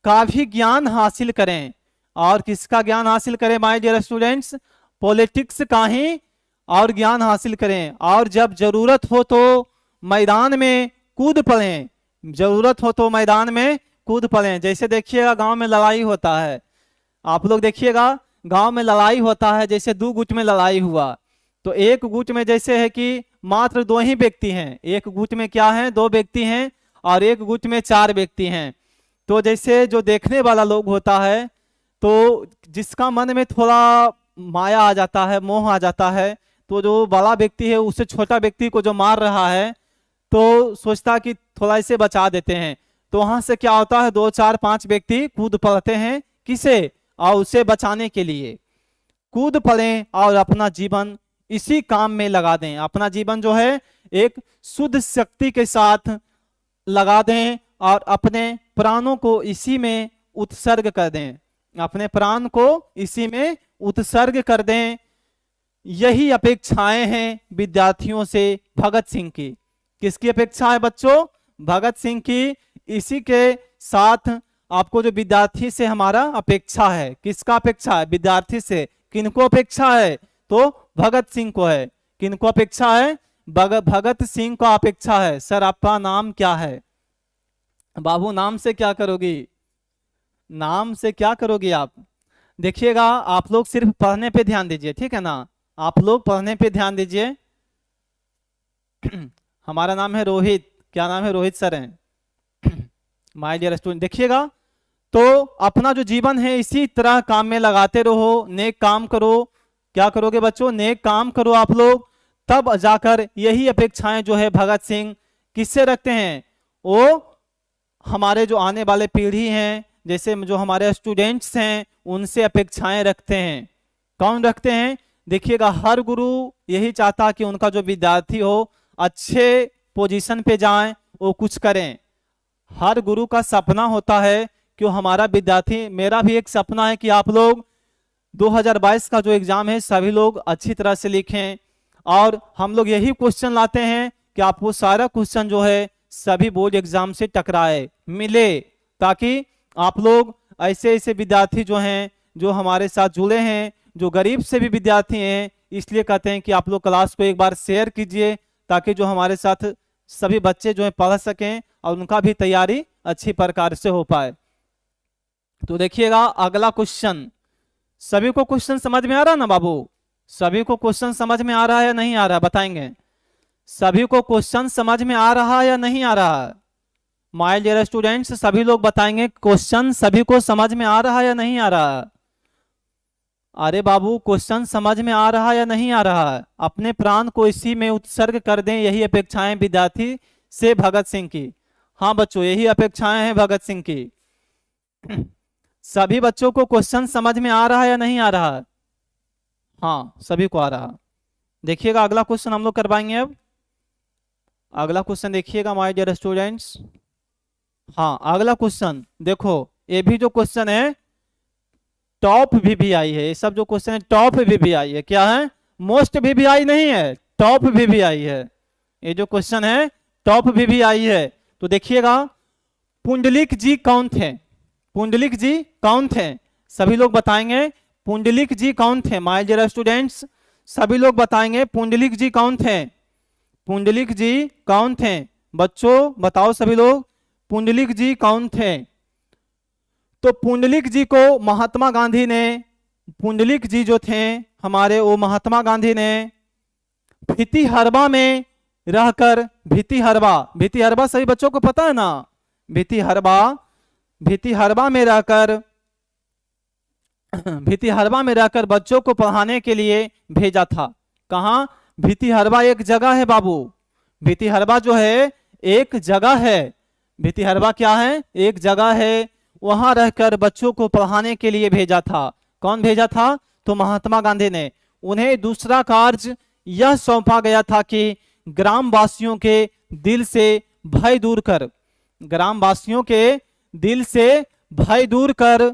का भी ज्ञान हासिल करें। और किसका ज्ञान हासिल करें माय डियर स्टूडेंट्स? पॉलिटिक्स का ही और ज्ञान हासिल करें। और जब जरूरत हो तो मैदान में कूद पड़ें, जैसे देखिएगा गांव में लड़ाई होता है, आप लोग देखिएगा गांव में लड़ाई होता है, जैसे दो गुट में लड़ाई हुआ, तो एक गुट में जैसे है कि मात्र दो ही व्यक्ति हैं, एक गुट में क्या है, दो व्यक्ति हैं, और एक गुट में चार व्यक्ति हैं। तो जैसे जो देखने वाला लोग होता है, तो जिसका मन में थोड़ा माया आ जाता है, मोह आ जाता है, तो जो बड़ा व्यक्ति है उससे छोटा व्यक्ति को जो मार रहा है, तो सोचता कि थोड़ा इसे बचा देते हैं। तो वहां से क्या होता है, दो चार पांच व्यक्ति कूद पड़ते हैं, किसे, और उसे बचाने के लिए कूद पड़े और अपना जीवन इसी काम में लगा दें, अपना जीवन जो है एक शुद्ध शक्ति के साथ लगा दें और अपने प्राणों को इसी में उत्सर्ग कर दें, अपने प्राण को इसी में उत्सर्ग कर दें। यही अपेक्षाएं हैं विद्यार्थियों से भगत सिंह की। किसकी अपेक्षा है बच्चों, भगत सिंह की। इसी के साथ आपको जो विद्यार्थी से हमारा अपेक्षा है, किसका अपेक्षा है, विद्यार्थी से। किनको अपेक्षा है, तो भगत सिंह को है। किनको अपेक्षा है, भगत सिंह को अपेक्षा है। सर आपका नाम क्या है, बाबू नाम से क्या करोगी, नाम से क्या करोगी आप। देखिएगा आप लोग सिर्फ पढ़ने पे ध्यान दीजिए, ठीक है ना, आप लोग पढ़ने पे ध्यान दीजिए। हमारा नाम है रोहित, क्या नाम है, रोहित सर हैं। माय डियर स्टूडेंट, देखिएगा तो अपना जो जीवन है इसी तरह काम में लगाते रहो, नेक काम करो। क्या करोगे बच्चों, नेक काम करो आप लोग, तब जाकर यही अपेक्षाएं जो है भगत सिंह किससे रखते हैं, वो हमारे जो आने वाले पीढ़ी हैं, जैसे जो हमारे स्टूडेंट्स हैं, उनसे अपेक्षाएं रखते हैं। कौन रखते हैं, देखिएगा हर गुरु यही चाहता कि उनका जो विद्यार्थी हो अच्छे पोजीशन पे जाएं, वो कुछ करें। हर गुरु का सपना होता है कि हमारा विद्यार्थी, मेरा भी एक सपना है कि आप लोग 2022 का जो एग्जाम है सभी लोग अच्छी तरह से लिखें, और हम लोग यही क्वेश्चन लाते हैं कि आपको सारा क्वेश्चन जो है सभी बोर्ड एग्जाम से टकराए मिले, ताकि आप लोग ऐसे ऐसे विद्यार्थी जो हैं, जो हमारे साथ जुड़े हैं, जो गरीब से भी विद्यार्थी हैं, इसलिए कहते हैं कि आप लोग क्लास को एक बार शेयर कीजिए, ताकि जो हमारे साथ सभी बच्चे जो है पढ़ सकें और उनका भी तैयारी अच्छी प्रकार से हो पाए। तो देखिएगा अगला क्वेश्चन, सभी को क्वेश्चन समझ में आ रहा है ना बाबू, सभी को क्वेश्चन समझ में आ रहा है या नहीं आ रहा, बताएंगे सभी को क्वेश्चन समझ में आ रहा है या नहीं आ रहा है। माय डियर स्टूडेंट्स, सभी लोग बताएंगे क्वेश्चन सभी को समझ में आ रहा है या नहीं आ रहा है। अरे बाबू क्वेश्चन समझ में आ रहा है या नहीं आ रहा है, अपने प्राण को इसी में उत्सर्ग कर दें, यही अपेक्षाएं विद्यार्थी से भगत सिंह की। हाँ बच्चों, यही अपेक्षाएं हैं भगत सिंह की। सभी बच्चों को क्वेश्चन समझ में आ रहा है या नहीं आ रहा है, हाँ सभी को आ रहा। देखिएगा अगला क्वेश्चन हम लोग करवाएंगे। अब अगला क्वेश्चन देखिएगा माय डियर स्टूडेंट्स। हाँ अगला क्वेश्चन देखो, ये भी जो क्वेश्चन है टॉप VVI है, ये सब जो क्वेश्चन है टॉप VVI है। क्या है, मोस्ट VVI नहीं है, टॉप VVI है। ये जो क्वेश्चन है टॉप VVI है। तो देखिएगा पुंडलिक जी कौन थे, पुंडलिक जी कौन थे, सभी लोग बताएंगे पुंडलिक जी कौन थे। माय डियर स्टूडेंट्स सभी लोग बताएंगे पुंडलिक जी कौन थे, पुंडलिक जी कौन थे, बच्चों बताओ सभी लोग पुंडलिक जी कौन थे। तो पुंडलिक जी को महात्मा गांधी ने, पुंडलिक जी जो थे हमारे, वो महात्मा गांधी ने भितिहरवा में रहकर, भितिहरवा सभी बच्चों को पता है ना, भितिहरवा में रहकर, भितिहरवा में रहकर बच्चों को पढ़ाने के लिए भेजा था। कहाँ, भितिहरवा एक जगह है बाबू, भितिहरवा जो है एक जगह है, भितिहरवा क्या है, एक जगह है, वहां रहकर बच्चों को पढ़ाने के लिए भेजा था। कौन भेजा था, तो महात्मा गांधी ने। उन्हें दूसरा कार्य यह सौंपा गया था कि ग्रामवासियों के दिल से भय दूर कर, ग्रामवासियों के दिल से भय दूर कर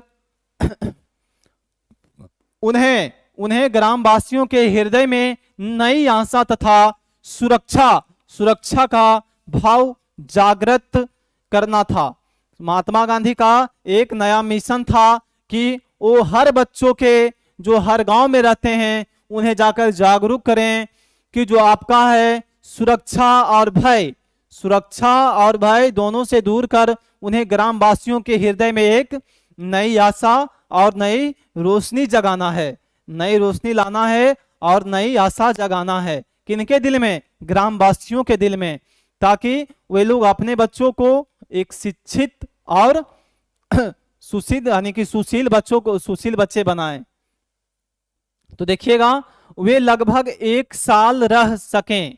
उन्हें ग्रामवासियों के हृदय में नई आशा तथा सुरक्षा का भाव जागृत करना था। महात्मा गांधी का एक नया मिशन था कि वो हर बच्चों के, जो हर गांव में रहते हैं, उन्हें जाकर जागरूक करें कि जो आपका है सुरक्षा और भय दोनों से दूर कर उन्हें ग्रामवासियों के हृदय में एक नई आशा और नई रोशनी जगाना है, नई रोशनी लाना है और नई आशा जगाना है। किनके दिल में? ग्रामवासियों के दिल में, ताकि वे लोग अपने बच्चों को एक शिक्षित और सुशील यानी कि सुशील बच्चों को सुशील बच्चे बनाएं। तो देखिएगा, वे लगभग 1 साल रह सकें,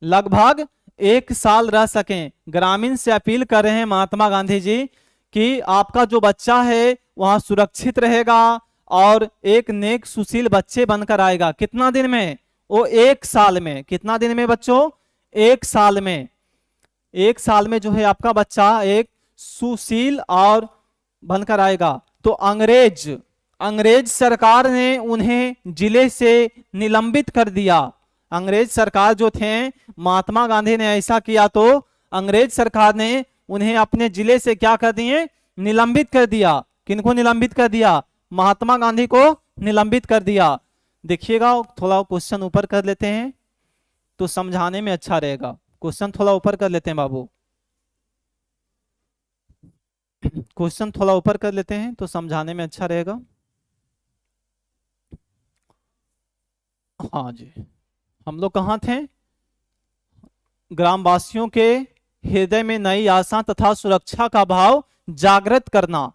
लगभग 1 साल रह सकें। ग्रामीण से अपील कर रहे हैं महात्मा गांधी जी कि आपका जो बच्चा है वहां सुरक्षित रहेगा और एक नेक सुशील बच्चे बनकर आएगा। कितना दिन में? वो 1 साल में। कितना दिन में बच्चों? 1 साल में। 1 साल में जो है आपका बच्चा एक सुशील और बनकर आएगा। तो अंग्रेज सरकार ने उन्हें जिले से निलंबित कर दिया। अंग्रेज सरकार जो थे, महात्मा गांधी ने ऐसा किया तो अंग्रेज सरकार ने उन्हें अपने जिले से क्या कर दिए? निलंबित कर दिया। किनको निलंबित कर दिया? महात्मा गांधी को निलंबित कर दिया। देखिएगा, थोड़ा क्वेश्चन ऊपर कर लेते हैं तो समझाने में अच्छा रहेगा। क्वेश्चन थोड़ा ऊपर कर लेते हैं बाबू, क्वेश्चन थोड़ा ऊपर कर लेते हैं तो समझाने में अच्छा रहेगा। हाँ जी, हम लोग कहाँ थे? ग्रामवासियों के हृदय में नई आशा तथा सुरक्षा का भाव जागृत करना।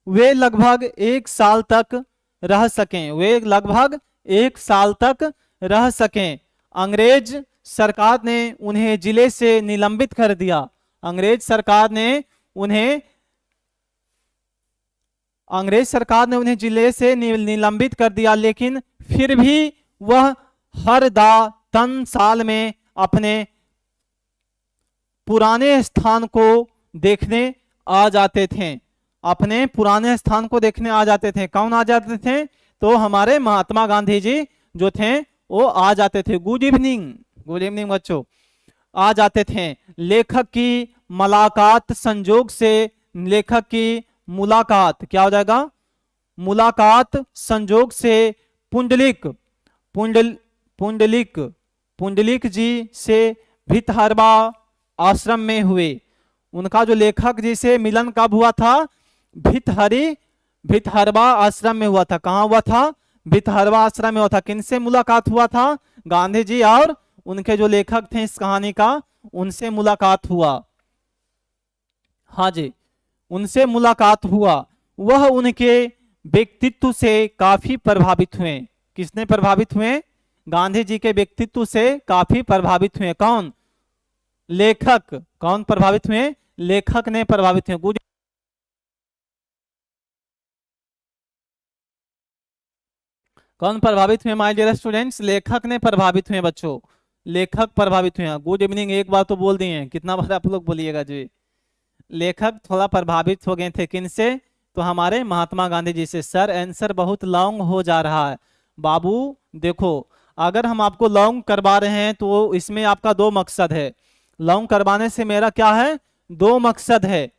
वे लगभग 1 साल तक रह सकें, वे लगभग 1 साल तक रह सकें। अंग्रेज सरकार ने उन्हें जिले से निलंबित कर दिया। अंग्रेज सरकार ने उन्हें जिले से निलंबित कर दिया, लेकिन फिर भी वह हर 3 साल में अपने पुराने स्थान को देखने आ जाते थे। अपने पुराने स्थान को देखने आ जाते थे। कौन आ जाते थे? तो हमारे महात्मा गांधी जी जो थे वो आ जाते थे। गुड इवनिंग बच्चों, आ जाते थे। लेखक की मुलाकात संजोग से, लेखक की मुलाकात क्या हो जाएगा? मुलाकात संजोग से पुंडलिक जी से भितहरवा आश्रम में हुए। उनका जो लेखक जी से मिलन कब हुआ था? भितहरवा आश्रम में हुआ था। कहाँ हुआ था? भितहरवा आश्रम में हुआ था। किनसे मुलाकात हुआ था? गांधी जी और उनके जो लेखक थे इस कहानी का, उनसे मुलाकात हुआ। हाँ जी, उनसे मुलाकात हुआ। वह उनके व्यक्तित्व से काफी प्रभावित हुए। किसने प्रभावित हुए? गांधी जी के व्यक्तित्व से काफी प्रभावित हुए। कौन? लेखक। कौन प्रभावित हुए? लेखक ने प्रभावित हुए। गुड। कौन प्रभावित हुए माय डियर स्टूडेंट्स? लेखक ने प्रभावित हुए बच्चों, लेखक प्रभावित हुए। गुड इवनिंग एक बार तो बोल दिए, कितना बार आप लोग बोलिएगा जी। लेखक थोड़ा प्रभावित हो गए थे। किनसे? तो हमारे महात्मा गांधी जी से। सर आंसर बहुत लॉन्ग हो जा रहा है। बाबू देखो, अगर हम आपको लॉन्ग करवा रहे हैं तो इसमें आपका 2 मकसद है। लॉन्ग करवाने से मेरा क्या है? 2 मकसद है।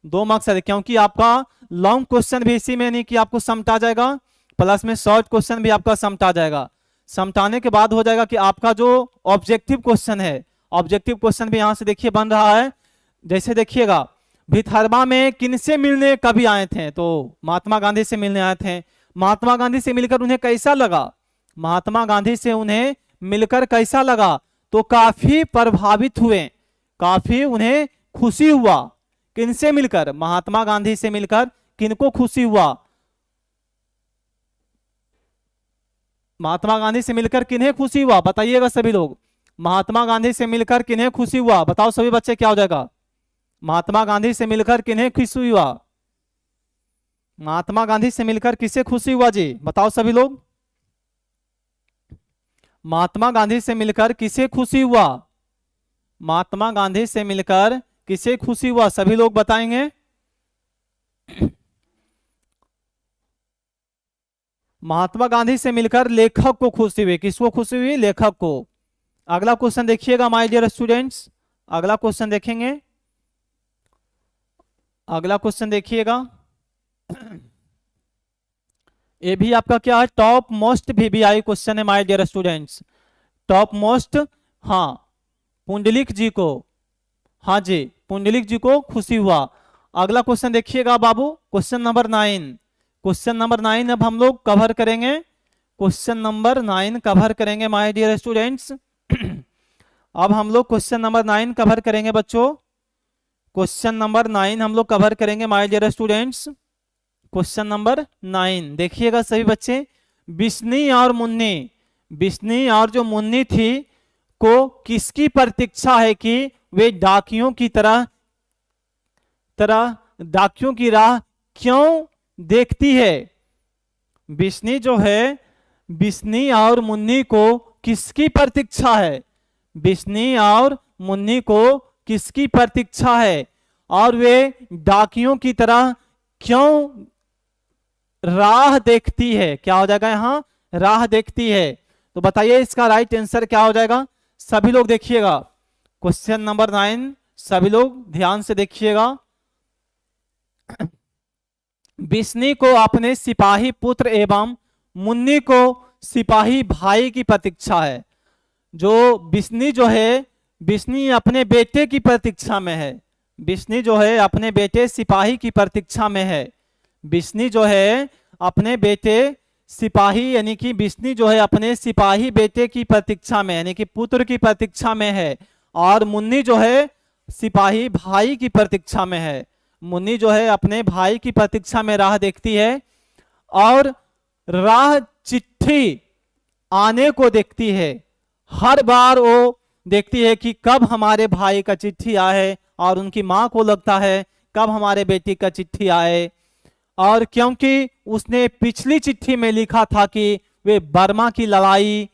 2 मकसद है, क्योंकि आपका लॉन्ग क्वेश्चन भी इसी में नहीं कि आपको समटा जाएगा, प्लस में शॉर्ट क्वेश्चन भी आपका समटा जाएगा। समटाने के बाद हो जाएगा कि आपका जो ऑब्जेक्टिव क्वेश्चन है, ऑब्जेक्टिव क्वेश्चन भी यहां से देखिए बन रहा है। जैसे देखिएगा, भितहरवा में किनसे मिलने कभी आए थे? तो महात्मा गांधी से मिलने आए थे। महात्मा गांधी से मिलकर उन्हें कैसा लगा? महात्मा गांधी से उन्हें मिलकर कैसा लगा? तो काफी प्रभावित हुए, काफी उन्हें खुशी हुआ। किनसे मिलकर? महात्मा गांधी से मिलकर किनको खुशी हुआ? महात्मा गांधी से मिलकर किन्हें खुशी हुआ? बताइएगा सभी लोग। महात्मा गांधी से मिलकर किन्हें खुशी हुआ? बताओ सभी बच्चे, क्या हो जाएगा? महात्मा गांधी से मिलकर किन्हें खुशी हुआ? महात्मा गांधी से मिलकर किसे खुशी हुआ जी? बताओ सभी लोग। महात्मा गांधी से मिलकर किसे खुशी हुआ? महात्मा गांधी से मिलकर किसे खुशी हुआ? सभी लोग बताएंगे। महात्मा गांधी से मिलकर लेखक को खुशी हुई। किसको खुशी हुई? लेखक को। अगला क्वेश्चन देखिएगा माय डियर स्टूडेंट्स, अगला क्वेश्चन देखेंगे। अगला क्वेश्चन देखिएगा, ये भी आपका क्या है? टॉप मोस्ट वीवीआई क्वेश्चन है my dear students. Top most, हाँ, पुंडलिक जी को, हाँ जी, पुंडलिक जी को खुशी हुआ। अगला क्वेश्चन देखिएगा बाबू, क्वेश्चन नंबर 9। क्वेश्चन नंबर 9 अब हम लोग कवर करेंगे। क्वेश्चन नंबर 9 कवर करेंगे माय डियर स्टूडेंट्स। अब हम लोग क्वेश्चन नंबर 9 कवर करेंगे बच्चों। क्वेश्चन नंबर 9 हम लोग कवर करेंगे my dear students. Question number 9 देखिएगा सभी बच्चे। बिस्नी और मुन्नी, बिस्नी और जो मुन्नी थी को किसकी प्रतीक्षा है कि वे डाकियों की तरह डाकियों की राह क्यों देखती है। बिस्नी जो है, बिस्नी और मुन्नी को किसकी प्रतीक्षा है, बिस्नी और मुन्नी को किसकी प्रतीक्षा है और वे डाकियों की तरह क्यों राह देखती है। क्या हो जाएगा यहाँ, राह देखती है। तो बताइए इसका राइट आंसर क्या हो जाएगा। सभी लोग देखिएगा क्वेश्चन नंबर 9, सभी लोग ध्यान से देखिएगा। बिस्नी को अपने सिपाही पुत्र एवं मुन्नी को सिपाही भाई की प्रतीक्षा है। जो बिस्नी जो है, बिस्नी अपने बेटे की प्रतीक्षा में है। बिस्नी जो है अपने बेटे सिपाही की प्रतीक्षा में है। बिस्नी जो है अपने बेटे सिपाही, यानी कि बिस्नी जो है अपने सिपाही बेटे की प्रतीक्षा में, यानी कि पुत्र की प्रतीक्षा में है। और मुन्नी जो है सिपाही भाई की प्रतीक्षा में है। मुन्नी जो है अपने भाई की प्रतीक्षा में राह देखती है और राह चिट्ठी आने को देखती है। हर बार वो देखती है कि कब हमारे भाई का चिट्ठी आए, और उनकी माँ को लगता है कब हमारे बेटी का चिट्ठी आए। और क्योंकि उसने पिछली चिट्ठी में लिखा था कि वे बर्मा की लड़ाई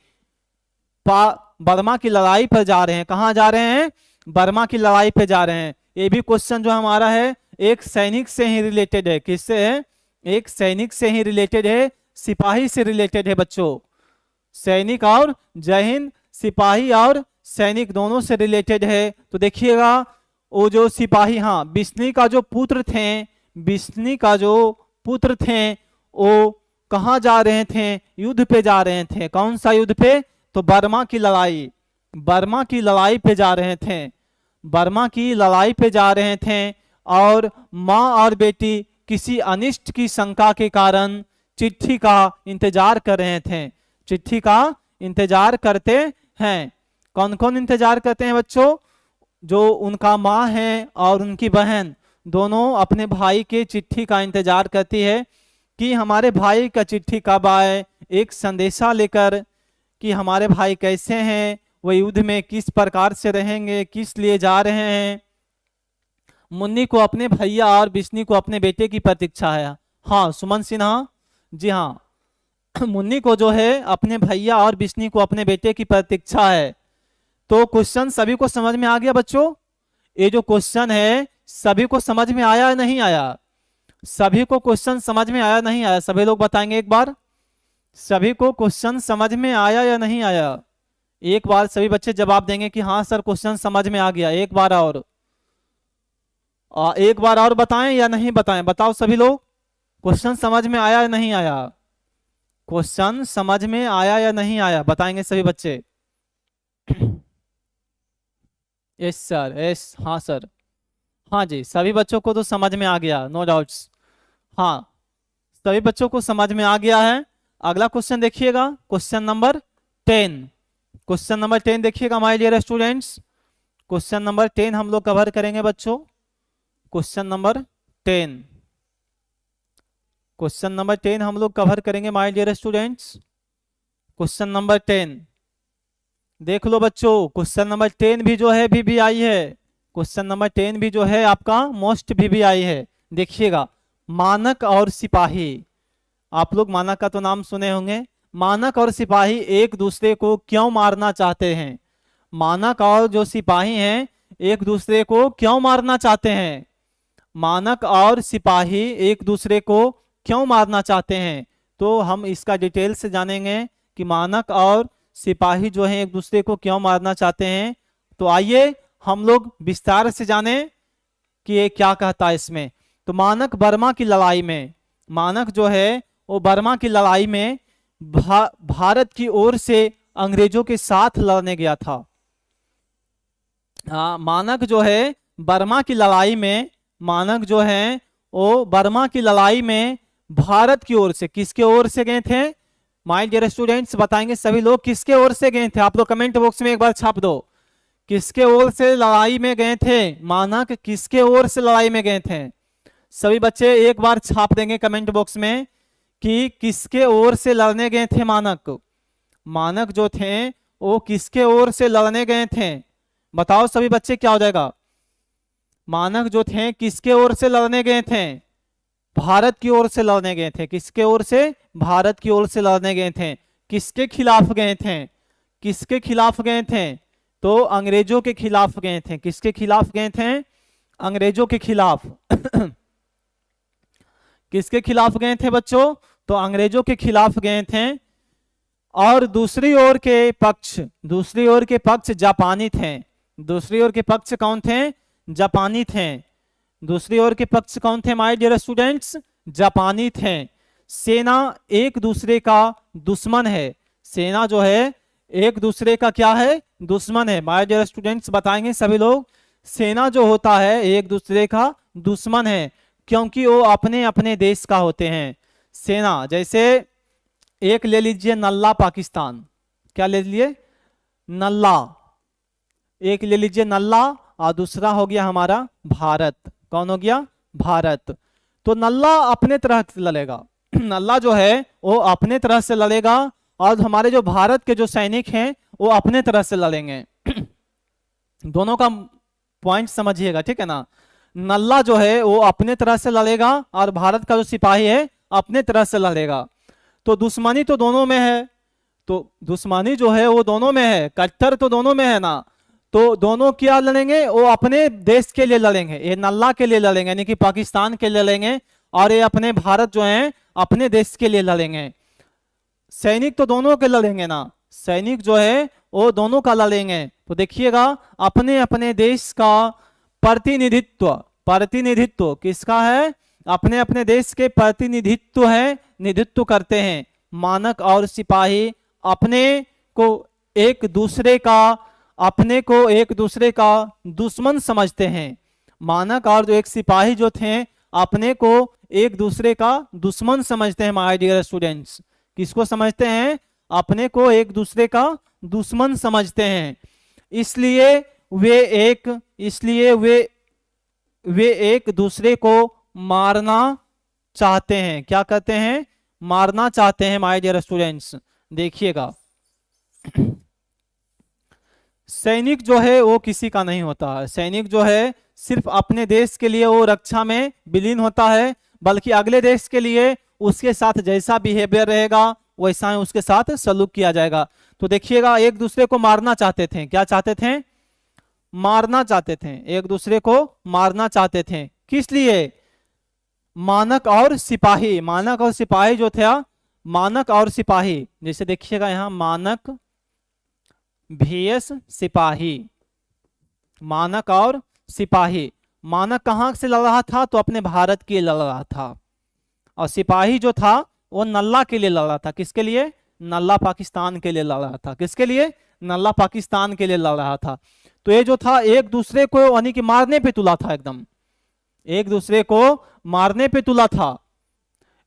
पर जा रहे हैं। कहाँ जा रहे हैं, बर्मा की लड़ाई पे जा रहे हैं। ये भी क्वेश्चन जो हमारा है एक सैनिक से ही रिलेटेड है। किससे है, एक सैनिक से ही रिलेटेड है, सिपाही से रिलेटेड है बच्चों। सैनिक और जय हिंद, सिपाही और सैनिक दोनों से रिलेटेड है। तो देखिएगा वो जो सिपाही, हाँ बिस्नी का जो पुत्र थे, बिस्नी का जो पुत्र थे वो कहाँ जा रहे थे, युद्ध पे जा रहे थे। कौन सा युद्ध पे, तो बर्मा की लड़ाई, बर्मा की लड़ाई पे जा रहे थे। बर्मा की लड़ाई पे जा रहे थे और माँ और बेटी किसी अनिष्ट की शंका के कारण चिट्ठी का इंतजार कर रहे थे। चिट्ठी का इंतजार करते हैं। कौन कौन इंतजार करते हैं बच्चों, जो उनका माँ है और उनकी बहन दोनों अपने भाई के चिट्ठी का इंतजार करती है कि हमारे भाई का चिट्ठी कब आए, एक संदेशा लेकर कि हमारे भाई कैसे हैं, वो युद्ध में किस प्रकार से रहेंगे, किस लिए जा रहे हैं। मुन्नी को अपने भैया और बिस्नी को अपने बेटे की प्रतीक्षा है। हाँ सुमन सिन्हा, जी हाँ, मुन्नी को जो है अपने भैया और बिस्नी को अपने बेटे की प्रतीक्षा है। तो क्वेश्चन सभी को समझ में आ गया बच्चों। ये जो क्वेश्चन है सभी को समझ में आया या नहीं आया, सभी को क्वेश्चन समझ में आया नहीं आया, सभी लोग बताएंगे एक बार, सभी को क्वेश्चन समझ में आया या नहीं आया। एक बार सभी बच्चे जवाब देंगे कि हाँ सर क्वेश्चन समझ में आ गया। एक बार और एक बार और बताएं या नहीं बताएं, बताओ सभी लोग, क्वेश्चन समझ में आया या नहीं आया, क्वेश्चन समझ में आया या नहीं आया, बताएंगे सभी बच्चे। यस सर, यस, हाँ सर, हाँ जी, सभी बच्चों को तो समझ में आ गया, नो डाउट्स। हाँ सभी बच्चों को समझ में आ गया है। अगला क्वेश्चन देखिएगा, क्वेश्चन नंबर 10। क्वेश्चन नंबर 10 देखिएगा my dear students. Question number 10 हम लोग कवर करेंगे बच्चों। क्वेश्चन नंबर 10, क्वेश्चन नंबर 10 हम लोग कवर करेंगे my dear students. Question number 10 देख लो बच्चों। क्वेश्चन नंबर 10 भी जो है VVI है। क्वेश्चन नंबर 10 भी जो है आपका मोस्ट VVI है। देखिएगा, मानक और सिपाही, आप लोग मानक का तो नाम सुने होंगे। मानक और सिपाही एक दूसरे को क्यों मारना चाहते हैं, मानक और जो सिपाही हैं एक दूसरे को क्यों मारना चाहते हैं, मानक और सिपाही एक दूसरे को क्यों मारना चाहते हैं। तो हम इसका डिटेल से जानेंगे कि मानक और सिपाही जो हैं एक दूसरे को क्यों मारना चाहते हैं। तो आइए हम लोग विस्तार से जाने कि ये क्या कहता है इसमें। तो मानक बर्मा की लड़ाई में, मानक जो है वो बर्मा की लड़ाई में भारत की ओर से अंग्रेजों के साथ लड़ने गया था। मानक जो है बर्मा की लड़ाई में, मानक जो है वो बर्मा की लड़ाई में भारत की ओर से। किसके ओर से गए थे माय डियर स्टूडेंट्स, बताएंगे सभी लोग किसके ओर से गए थे। आप लोग कमेंट बॉक्स में एक बार छाप दो, किसके ओर से लड़ाई में गए थे, मानक किसके ओर से लड़ाई में गए थे। सभी बच्चे एक बार छाप देंगे कमेंट बॉक्स में कि किसके ओर से लड़ने गए थे मानक। मानक जो थे वो किसके ओर से लड़ने गए थे, बताओ सभी बच्चे क्या हो जाएगा। मानक जो थे किसके ओर से लड़ने गए थे, भारत की ओर से लड़ने गए थे। किसके ओर से, भारत की ओर से लड़ने गए थे। किसके खिलाफ गए थे, किसके खिलाफ गए थे, तो अंग्रेजों के खिलाफ गए थे। किसके खिलाफ गए थे, अंग्रेजों के खिलाफ। किसके खिलाफ गए थे बच्चों, तो अंग्रेजों के खिलाफ गए थे। और दूसरी ओर के पक्ष, दूसरी ओर के पक्ष जापानी थे। दूसरी ओर के पक्ष कौन थे, जापानी थे। दूसरी ओर के पक्ष कौन थे माय डियर स्टूडेंट्स, जापानी थे। सेना एक दूसरे का दुश्मन है। सेना जो है एक दूसरे का क्या है, दुश्मन है। माय डियर स्टूडेंट्स बताएंगे सभी लोग, सेना जो होता है एक दूसरे का दुश्मन है, क्योंकि वो अपने अपने देश का होते हैं। सेना जैसे एक ले लीजिए नल्ला पाकिस्तान, क्या ले लीजिए, नल्ला, एक ले लीजिए नल्ला, और दूसरा हो गया हमारा भारत। कौन हो गया, भारत। तो नल्ला अपने तरह से लड़ेगा, नल्ला जो है वो अपने तरह से लड़ेगा, और हमारे जो भारत के जो सैनिक हैं वो अपने तरह से लड़ेंगे। दोनों का पॉइंट समझिएगा, ठीक है ना। नल्ला जो है वो अपने तरह से लड़ेगा, और भारत का जो सिपाही है अपने तरह से लड़ेगा। तो दुश्मनी तो दोनों में है, तो दुश्मनी जो है वो दोनों में है, कट्टर तो दोनों में है ना। तो दोनों क्या लड़ेंगे, वो अपने देश के लिए लड़ेंगे। ये नल्ला के लिए लड़ेंगे यानी कि पाकिस्तान के लिए लड़ेंगे, और ये अपने भारत जो है अपने देश के लिए लड़ेंगे। सैनिक तो दोनों के लड़ेंगे ना, सैनिक जो है वो दोनों का लड़ेंगे। तो देखिएगा अपने अपने देश का प्रतिनिधित्व, प्रतिनिधित्व किसका है, अपने अपने देश के प्रतिनिधित्व है, निधित्व करते हैं। मानक और सिपाही अपने को एक दूसरे का, अपने को एक दूसरे का दुश्मन समझते हैं। मानक और जो एक सिपाही जो थे अपने को एक दूसरे का दुश्मन समझते हैं माय डियर स्टूडेंट्स। किसको समझते हैं, अपने को एक दूसरे का दुश्मन समझते हैं। इसलिए वे एक दूसरे को मारना चाहते हैं। क्या कहते हैं, मारना चाहते हैं माय डियर स्टूडेंट्स। देखिएगा सैनिक जो है वो किसी का नहीं होता है। सैनिक जो है सिर्फ अपने देश के लिए वो रक्षा में विलीन होता है, बल्कि अगले देश के लिए उसके साथ जैसा बिहेवियर रहेगा वैसा ही उसके साथ सलूक किया जाएगा। तो देखिएगा एक दूसरे को मारना चाहते थे। क्या चाहते थे, मारना चाहते थे, एक दूसरे को मारना चाहते थे। किस लिए, मानक और सिपाही। मानक और सिपाही जो थे, मानक और सिपाही, जैसे देखिएगा यहाँ मानक VS सिपाही, मानक और सिपाही। मानक कहाँ से लड़ रहा था, तो अपने भारत के लिए लड़ रहा था, और सिपाही जो था वो नल्ला के लिए लड़ रहा था। किसके लिए, नल्ला पाकिस्तान के लिए लड़ रहा था। किसके लिए, नल्ला पाकिस्तान के लिए लड़ रहा था। तो ये जो था एक दूसरे को यानी कि मारने पे तुला था, एकदम एक दूसरे को मारने पे तुला था,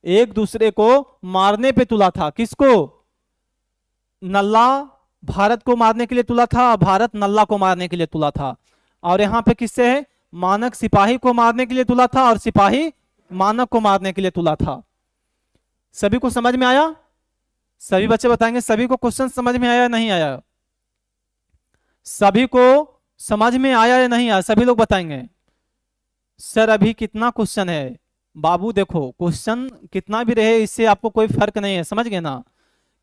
एक दूसरे को मारने पे तुला था। किसको, नल्ला भारत को मारने के लिए तुला था, भारत नल्ला को मारने के लिए तुला था। और यहाँ पे किससे है, मानक सिपाही को मारने के लिए तुला था, और सिपाही मानक को मारने के लिए तुला था। सभी को समझ में आया, सभी बच्चे बताएंगे सभी को क्वेश्चन समझ में आया या नहीं आया, सभी को समझ में आया या नहीं आया, सभी लोग बताएंगे। सर अभी कितना क्वेश्चन है, बाबू देखो क्वेश्चन कितना भी रहे इससे आपको कोई फर्क नहीं है, समझ गए ना,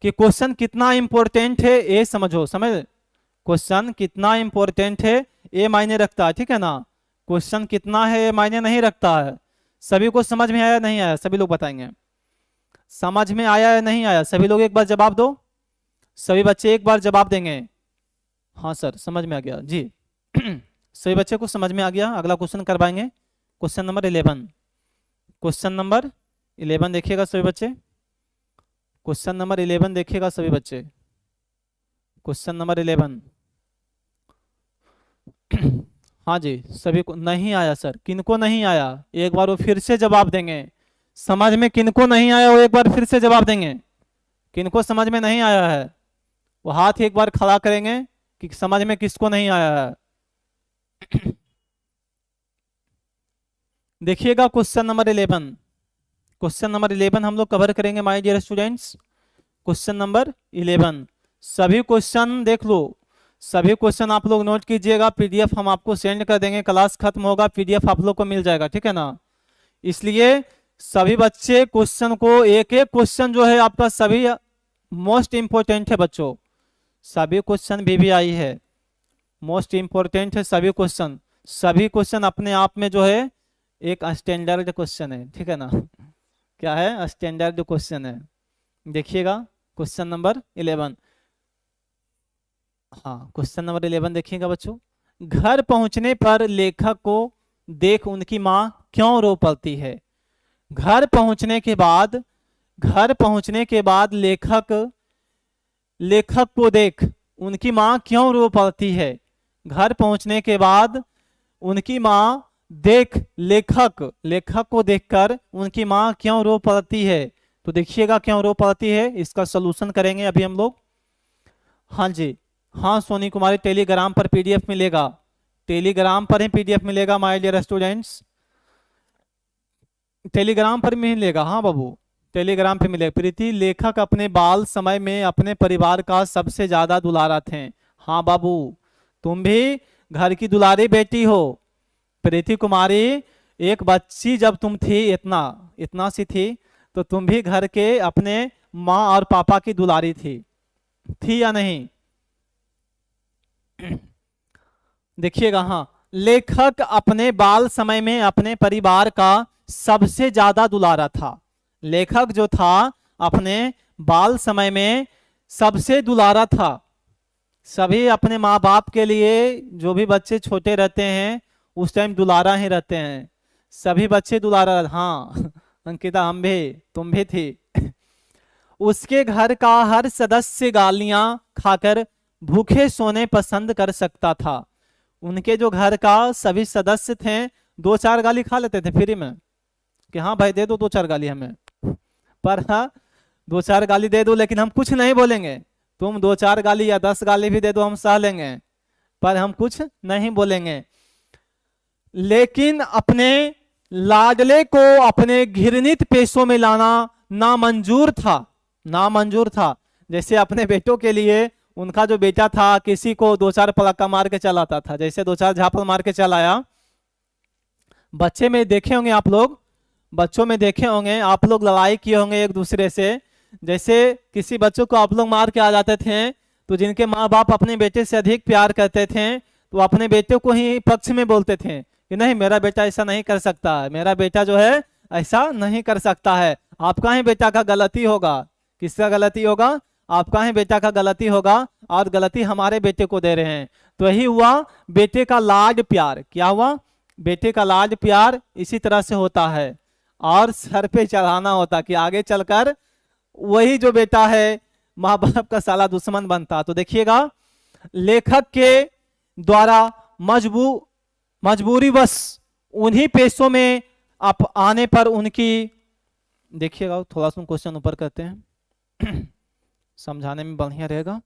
कि क्वेश्चन कितना इंपॉर्टेंट है ये समझो। समझ, क्वेश्चन कितना इंपॉर्टेंट है ये मायने रखता है, ठीक है ना। क्वेश्चन कितना है ये मायने नहीं रखता है। सभी को समझ में आया नहीं आया, सभी लोग बताएंगे। समझ में आया या नहीं आया, सभी लोग एक बार जवाब दो। सभी बच्चे एक बार जवाब देंगे। हाँ सर समझ में आ गया जी। सभी बच्चे को समझ में आ गया। अगला क्वेश्चन करवाएंगे, क्वेश्चन नंबर 11। क्वेश्चन नंबर 11 देखिएगा सभी बच्चे, क्वेश्चन नंबर 11 देखिएगा सभी बच्चे, क्वेश्चन नंबर 11। हाँ जी, सभी को नहीं आया सर, किनको नहीं आया, एक बार वो फिर से जवाब देंगे। समझ में किनको नहीं आया वो एक बार फिर से जवाब देंगे। किनको समझ में नहीं आया है वो हाथ एक बार खड़ा करेंगे कि समझ में किसको नहीं आया है। देखिएगा क्वेश्चन नंबर 11। क्वेश्चन नंबर 11 हम लोग कवर करेंगे my dear students. Question number 11 सभी क्वेश्चन देख लो, सभी क्वेश्चन आप लोग नोट कीजिएगा। पीडीएफ हम आपको सेंड कर देंगे, क्लास खत्म होगा पीडीएफ आप लोग को मिल जाएगा, ठीक है ना। इसलिए सभी बच्चे क्वेश्चन को एक एक क्वेश्चन जो है आपका सभी मोस्ट इंपोर्टेंट है बच्चों, सभी क्वेश्चन VVI है, मोस्ट इंपोर्टेंट है सभी क्वेश्चन। सभी क्वेश्चन अपने आप में जो है एक स्टैंडर्ड क्वेश्चन है, ठीक है ना। क्या है? स्टैंडर्ड क्वेश्चन है। देखिएगा क्वेश्चन नंबर 11। हाँ क्वेश्चन नंबर 11 देखिएगा बच्चों। घर पहुंचने पर लेखक को देख उनकी माँ क्यों रो पड़ती है। घर पहुंचने के बाद, घर पहुंचने के बाद लेखक को देख उनकी माँ क्यों रो पड़ती है। घर पहुंचने के बाद उनकी माँ देख लेखक को देखकर उनकी माँ क्यों रो पड़ती है। तो देखिएगा क्यों रो पड़ती है, इसका सलूशन करेंगे अभी हम लोग। हाँ जी, हाँ सोनी कुमारी टेलीग्राम पर पीडीएफ मिलेगा, टेलीग्राम पर ही पीडीएफ मिलेगा माय डियर स्टूडेंट्स, टेलीग्राम पर मिलेगा। हाँ बाबू टेलीग्राम पे मिलेगा। प्रीति लेखक अपने बाल समय में अपने परिवार का सबसे ज्यादा दुलारा थे। हाँ बाबू तुम भी घर की दुलारी बेटी हो। प्रीति कुमारी एक बच्ची जब तुम थी, इतना सी थी, तो तुम भी घर के अपने माँ और पापा की दुलारी थी या नहीं। देखिएगा हाँ, लेखक अपने बाल समय में अपने परिवार का सबसे ज्यादा दुलारा था। लेखक जो था अपने बाल समय में सबसे दुलारा था। सभी अपने माँ बाप के लिए, जो भी बच्चे छोटे रहते हैं उस टाइम दुलारा ही रहते हैं, सभी बच्चे दुलारा। हाँ अंकिता हम भी, तुम भी थी। उसके घर का हर सदस्य गालियां खाकर भूखे सोने पसंद कर सकता था। उनके जो घर का सभी सदस्य थे 2-4 गाली खा लेते थे फ्री में, कि हाँ भाई दे दो 2-4 गाली हमें, पर हाँ 2-4 गाली दे दो लेकिन हम कुछ नहीं बोलेंगे। तुम 2-4 गाली या 10 गाली भी दे दो हम सह लेंगे, पर हम कुछ नहीं बोलेंगे। लेकिन अपने लाडले को अपने घृणित पेशों में लाना नामंजूर था। जैसे अपने बेटों के लिए उनका जो बेटा था किसी को 2-4 पलका मार के चलाता था, जैसे 2-4 झापड़ मार के चलाया। बच्चे में देखे होंगे आप लोग, बच्चों में देखे होंगे आप लोग, लड़ाई किए होंगे एक दूसरे से। जैसे किसी बच्चों को आप लोग मार के आ जाते थे, तो जिनके माँ बाप अपने बेटे से अधिक प्यार करते थे तो अपने बेटे को ही पक्ष में बोलते थे कि नहीं मेरा बेटा ऐसा नहीं कर सकता है, मेरा बेटा जो है ऐसा नहीं कर सकता है। आपका ही बेटा का गलती होगा। किसका गलती होगा? आपका ही बेटा का गलती होगा, और गलती हमारे बेटे को दे रहे हैं। तो यही हुआ बेटे का लाड प्यार। क्या हुआ? बेटे का लाड प्यार इसी तरह से होता है, और सर पे चढ़ाना होता कि आगे चलकर वही जो बेटा है माँ बाप का साला दुश्मन बनता। तो देखिएगा लेखक के द्वारा मजबूरी बस उन्हीं पेशों में आप आने पर उनकी, देखिएगा थोड़ा सा क्वेश्चन ऊपर करते हैं समझाने में बढ़िया रहेगा।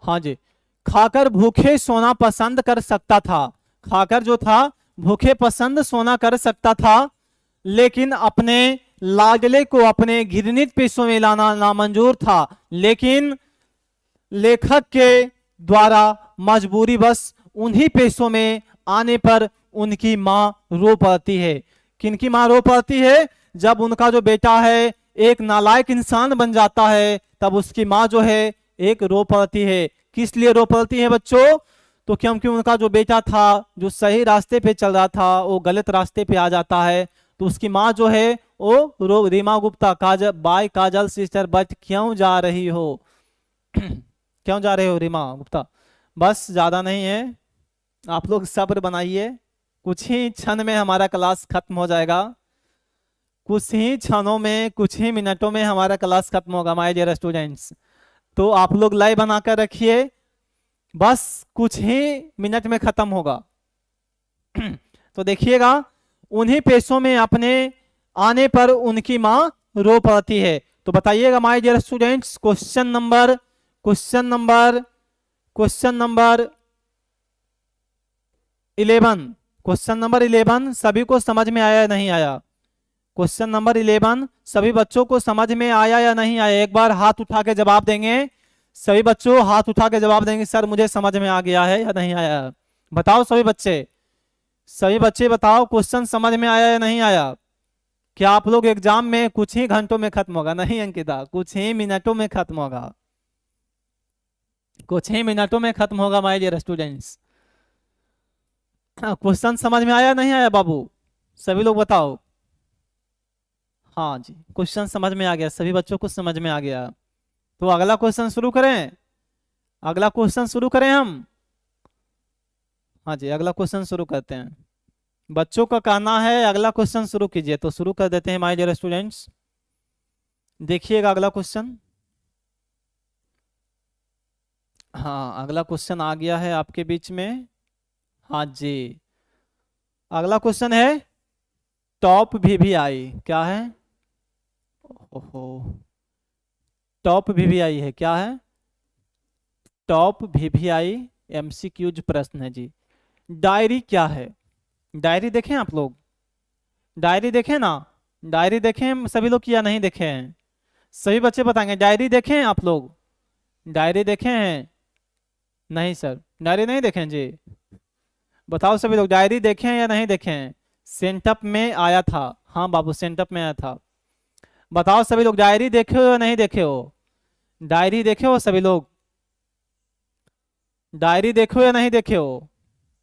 हाँ जी, खाकर भूखे सोना पसंद कर सकता था। खाकर जो था भूखे पसंद सोना कर सकता था, लेकिन अपने लाडले को अपने घृणित पेशों में लाना नामंजूर था। लेकिन लेखक के द्वारा मजबूरी बस उन्हीं पेशों में आने पर उनकी माँ रो पड़ती है। किनकी माँ रो पड़ती है? जब उनका जो बेटा है एक नालायक इंसान बन जाता है, तब उसकी माँ जो है एक रो पड़ती है। किस लिए रो पड़ती है बच्चों? तो क्योंकि उनका जो बेटा था जो सही रास्ते पे चल रहा था वो गलत रास्ते पे आ जाता है, तो उसकी माँ जो है वो रो। रीमा गुप्ता, काजल बाय काजल सिस्टर, बट क्यों जा रही हो? क्यों जा रहे हो रीमा गुप्ता? बस ज्यादा नहीं है, आप लोग सब्र बनाइए, कुछ ही क्षण में हमारा क्लास खत्म हो जाएगा। कुछ ही क्षणों में, कुछ ही मिनटों में हमारा क्लास खत्म होगा माय डियर स्टूडेंट्स। तो आप लोग लाइव बनाकर रखिए, बस कुछ ही मिनट में खत्म होगा। तो देखिएगा, उन्हीं पेशों में अपने आने पर उनकी माँ रो पड़ती है। तो बताइएगा my dear students, question number 11, question number 11 सभी को समझ में आया या नहीं आया? क्वेश्चन नंबर 11 सभी बच्चों को समझ में आया या नहीं आया? एक बार हाथ उठा के जवाब देंगे। सभी बच्चों हाथ उठा के जवाब देंगे, सर मुझे समझ में आ गया है या नहीं आया। बताओ सभी बच्चे बताओ, क्वेश्चन समझ में आया या नहीं आया? क्या आप लोग एग्जाम में कुछ ही घंटों में खत्म होगा? नहीं अंकिता, कुछ ही मिनटों में खत्म होगा, कुछ ही मिनटों में खत्म होगा माय डियर स्टूडेंट्स। क्वेश्चन समझ में आया नहीं आया बाबू? सभी लोग बताओ। हाँ जी, क्वेश्चन समझ में आ गया, सभी बच्चों को समझ में आ गया। तो अगला क्वेश्चन शुरू करें, अगला क्वेश्चन शुरू करें हम। हाँ जी, अगला क्वेश्चन शुरू करते हैं। बच्चों का कहना है अगला क्वेश्चन शुरू कीजिए, तो शुरू कर देते हैं माय डियर स्टूडेंट्स। देखिएगा अगला क्वेश्चन। हाँ, अगला क्वेश्चन आ गया है आपके बीच में। हाँ जी, अगला क्वेश्चन है टॉप वीवीआई क्या है? ओहो, टॉप वीवीआई है, क्या है? टॉप वीवीआई एमसीक्यूज प्रश्न है जी। डायरी क्या है? डायरी देखें आप लोग? डायरी देखें ना? डायरी देखें सभी लोग या नहीं देखे हैं? सभी बच्चे बताएंगे, डायरी देखें आप लोग? डायरी देखे हैं? नहीं सर, डायरी नहीं देखें जी। बताओ सभी लोग, डायरी देखे हैं या नहीं देखे हैं? सेंटअप में आया था। हाँ बाबू, सेंटअप में आया था। बताओ सभी लोग, डायरी देखे हो या नहीं देखे हो? डायरी देखे हो सभी लोग? डायरी देखो या नहीं देखे हो?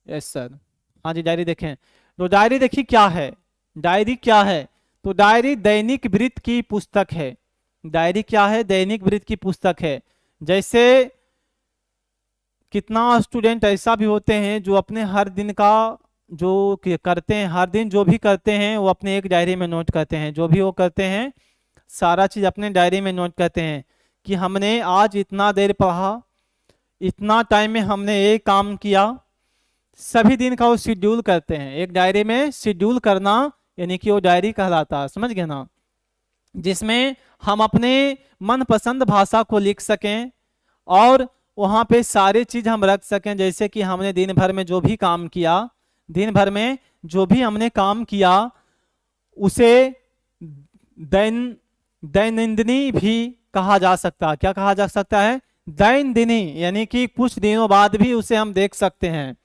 यस सर, हाँ जी डायरी देखें। तो डायरी देखिए क्या है, डायरी क्या है? तो डायरी दैनिक वृत्त की पुस्तक है। डायरी क्या है? दैनिक वृत्त की पुस्तक है। जैसे कितना स्टूडेंट ऐसा भी होते हैं जो अपने हर दिन का जो करते हैं, हर दिन जो भी करते हैं वो अपने एक डायरी में नोट करते हैं। जो भी वो करते हैं सारा चीज अपने डायरी में नोट करते हैं कि हमने आज इतना देर पढ़ा, इतना टाइम में हमने ये काम किया। सभी दिन का वो शेड्यूल करते हैं, एक डायरी में शेड्यूल करना यानी कि वो डायरी कहलाता है, समझ गए ना? जिसमें हम अपने मनपसंद भाषा को लिख सकें और वहाँ पे सारी चीज हम रख सकें। जैसे कि हमने दिन भर में जो भी काम किया, दिन भर में जो भी हमने काम किया उसे दैनंदिनी भी कहा जा सकता है। क्या कहा जा सकता है? दैनंदिनी, यानी कि कुछ दिनों बाद भी उसे हम देख सकते हैं।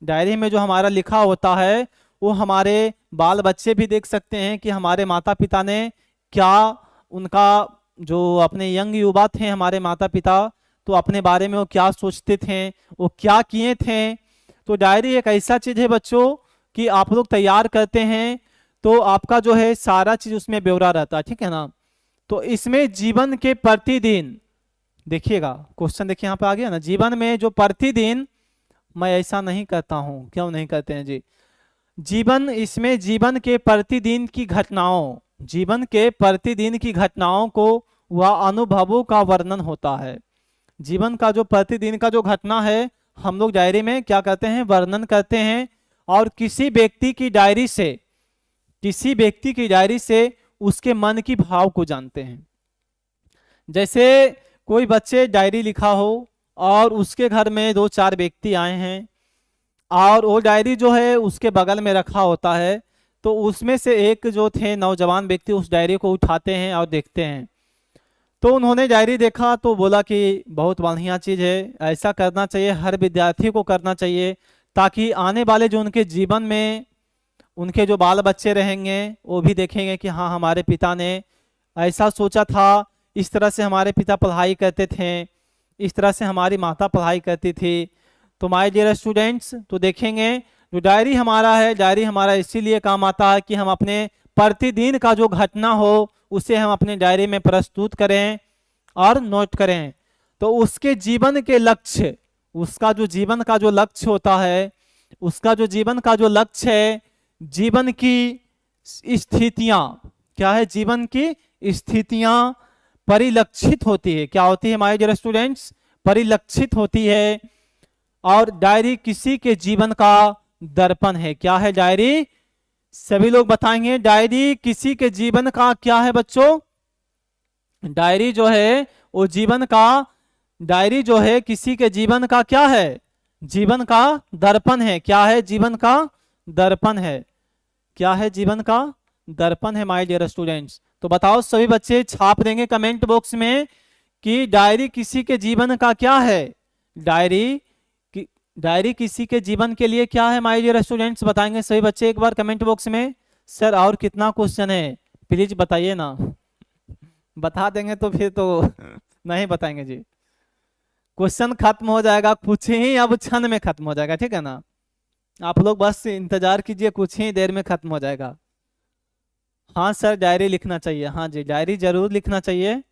डायरी में जो हमारा लिखा होता है वो हमारे बाल बच्चे भी देख सकते हैं कि हमारे माता पिता ने क्या, उनका जो अपने यंग युवा थे हमारे माता पिता, तो अपने बारे में वो क्या सोचते थे, वो क्या किए थे। तो डायरी एक ऐसा चीज है बच्चों कि आप लोग तैयार करते हैं तो आपका जो है सारा चीज उसमें ब्यौरा रहता है, ठीक है ना? तो इसमें जीवन के प्रतिदिन, देखिएगा क्वेश्चन देखिए यहाँ पे आ गया ना, जीवन में जो प्रतिदिन, मैं ऐसा नहीं करता हूँ, क्यों नहीं करते हैं जी? इसमें जीवन के प्रतिदिन की घटनाओं, जीवन के प्रतिदिन की घटनाओं को व अनुभवों का वर्णन होता है। जीवन का जो प्रतिदिन का जो घटना है हम लोग डायरी में क्या करते हैं? वर्णन करते हैं। और किसी व्यक्ति की डायरी से उसके मन की भाव को जानते हैं। जैसे कोई बच्चे डायरी लिखा हो और उसके घर में 2-4 व्यक्ति आए हैं और वो डायरी जो है उसके बगल में रखा होता है, तो उसमें से एक जो थे नौजवान व्यक्ति उस डायरी को उठाते हैं और देखते हैं। तो उन्होंने डायरी देखा तो बोला कि बहुत बढ़िया चीज़ है, ऐसा करना चाहिए, हर विद्यार्थी को करना चाहिए, ताकि आने वाले जो उनके जीवन में उनके जो बाल बच्चे रहेंगे वो भी देखेंगे कि हाँ हमारे पिता ने ऐसा सोचा था, इस तरह से हमारे पिता पढ़ाई करते थे, इस तरह से हमारी माता पढ़ाई करती थी। तो माय डियर स्टूडेंट्स, तो देखेंगे जो डायरी हमारा है, डायरी हमारा इसीलिए काम आता है कि हम अपने प्रतिदिन का जो घटना हो उसे हम अपने डायरी में प्रस्तुत करें और नोट करें। तो उसके जीवन के लक्ष्य, उसका जो जीवन का जो लक्ष्य होता है, उसका जो जीवन का जो लक्ष्य है, जीवन की स्थितियां क्या है? जीवन की स्थितियां परिलक्षित होती है। क्या होती है माय डियर स्टूडेंट्स? परिलक्षित होती है। और डायरी किसी के जीवन का दर्पण है। क्या है डायरी? सभी लोग बताएंगे डायरी किसी के जीवन का क्या है बच्चों? डायरी जो है वो जीवन का, डायरी जो है किसी के जीवन का क्या है? जीवन का दर्पण है। क्या है? जीवन का दर्पण है। क्या है? जीवन का दर्पण है माय डियर स्टूडेंट्स। तो बताओ सभी बच्चे छाप देंगे कमेंट बॉक्स में कि डायरी किसी के जीवन का क्या है? डायरी डायरी किसी के जीवन के लिए क्या है माय डियर स्टूडेंट्स? बताएंगे सभी बच्चे एक बार कमेंट बॉक्स में। सर और कितना क्वेश्चन है प्लीज बताइए ना। बता देंगे तो फिर तो नहीं बताएंगे जी। क्वेश्चन खत्म हो जाएगा कुछ ही अब क्षण में खत्म हो जाएगा, ठीक है ना। आप लोग बस इंतजार कीजिए, कुछ ही देर में खत्म हो जाएगा। हाँ सर डायरी लिखना चाहिए। हाँ जी डायरी जरूर लिखना चाहिए,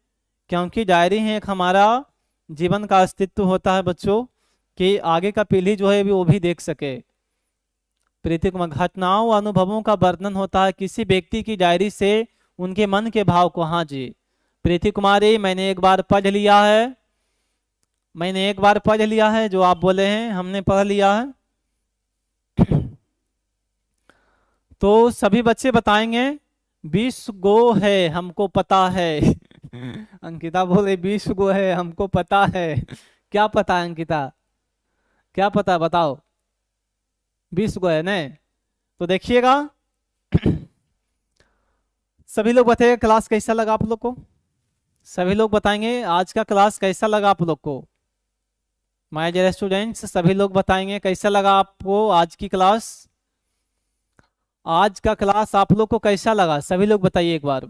क्योंकि डायरी है एक हमारा जीवन का अस्तित्व होता है बच्चों, कि आगे का पीढ़ी जो है वो भी देख सके। प्रीति कुमार, घटनाओं अनुभवों का वर्णन होता है किसी व्यक्ति की डायरी से उनके मन के भाव को। हाँ जी प्रीति कुमारी, मैंने एक बार पढ़ लिया है, मैंने एक बार पढ़ लिया है जो आप बोले हैं, हमने पढ़ लिया है। तो सभी बच्चे बताएंगे 20 गो है हमको पता है। अंकिता बोले 20 गो है हमको पता है। क्या पता है अंकिता? क्या पता है बताओ? 20 गो है ना? तो देखिएगा सभी लोग बताइए क्लास कैसा लगा आप लोग को। सभी लोग बताएंगे आज का क्लास कैसा लगा आप लोग को। माय डियर स्टूडेंट्स सभी लोग बताएंगे कैसा लगा आपको आज की क्लास। आज का क्लास आप लोग को कैसा लगा सभी लोग बताइए एक बार।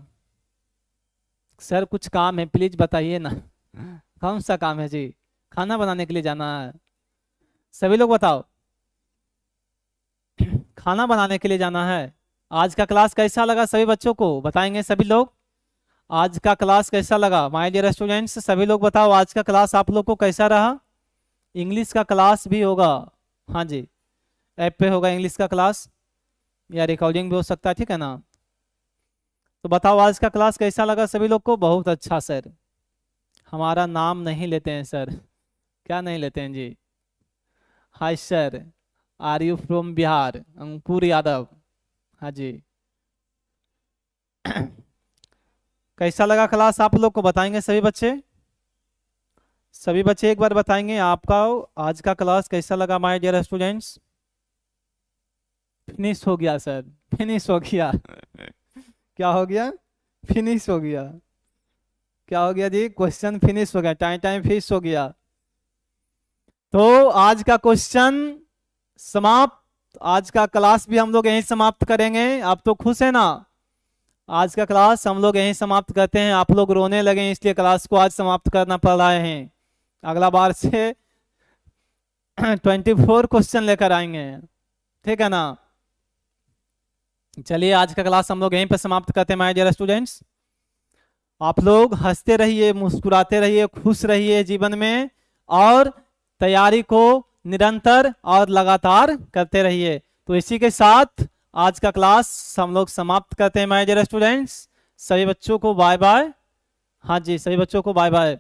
सर कुछ काम है प्लीज बताइए ना। कौन सा काम है जी? खाना बनाने के लिए जाना है? सभी लोग बताओ। खाना बनाने के लिए जाना है। आज का क्लास कैसा लगा सभी बच्चों को बताएंगे सभी लोग। आज का क्लास कैसा लगा माय डियर स्टूडेंट्स? सभी लोग बताओ आज का क्लास आप लोग को कैसा रहा। इंग्लिश का क्लास भी होगा, हाँ जी ऐप पे होगा इंग्लिश का क्लास, या रिकॉर्डिंग भी हो सकता है, ठीक है ना। तो बताओ आज का क्लास कैसा लगा सभी लोग को? बहुत अच्छा सर। हमारा नाम नहीं लेते हैं सर। क्या नहीं लेते हैं जी? Hi sir, are you from Bihar? Ankur Yadav. हाँ जी कैसा लगा क्लास आप लोग को बताएंगे सभी बच्चे। सभी बच्चे एक बार बताएंगे आपका आज का क्लास कैसा लगा माय डियर स्टूडेंट्स। फिनिश हो गया सर, फिनिश हो गया। क्या हो गया? फिनिश हो गया। क्या हो गया जी? क्वेश्चन फिनिश हो गया, टाइम टाइम फिनिश हो गया। तो आज का क्वेश्चन समाप्त। आज का क्लास भी हम लोग यहीं समाप्त करेंगे। आप तो खुश है ना? आज का क्लास हम लोग यहीं समाप्त करते हैं। आप लोग रोने लगे इसलिए क्लास को आज समाप्त करना पड़ रहा है। अगला बार से 24 क्वेश्चन लेकर आएंगे, ठीक है ना। चलिए आज का क्लास हम लोग यहीं पर समाप्त करते हैं माय डियर स्टूडेंट्स। आप लोग हंसते रहिए, मुस्कुराते रहिए, खुश रहिए जीवन में, और तैयारी को निरंतर और लगातार करते रहिए। तो इसी के साथ आज का क्लास हम लोग समाप्त करते हैं माय डियर स्टूडेंट्स। सभी बच्चों को बाय बाय। हाँ जी सभी बच्चों को बाय बाय।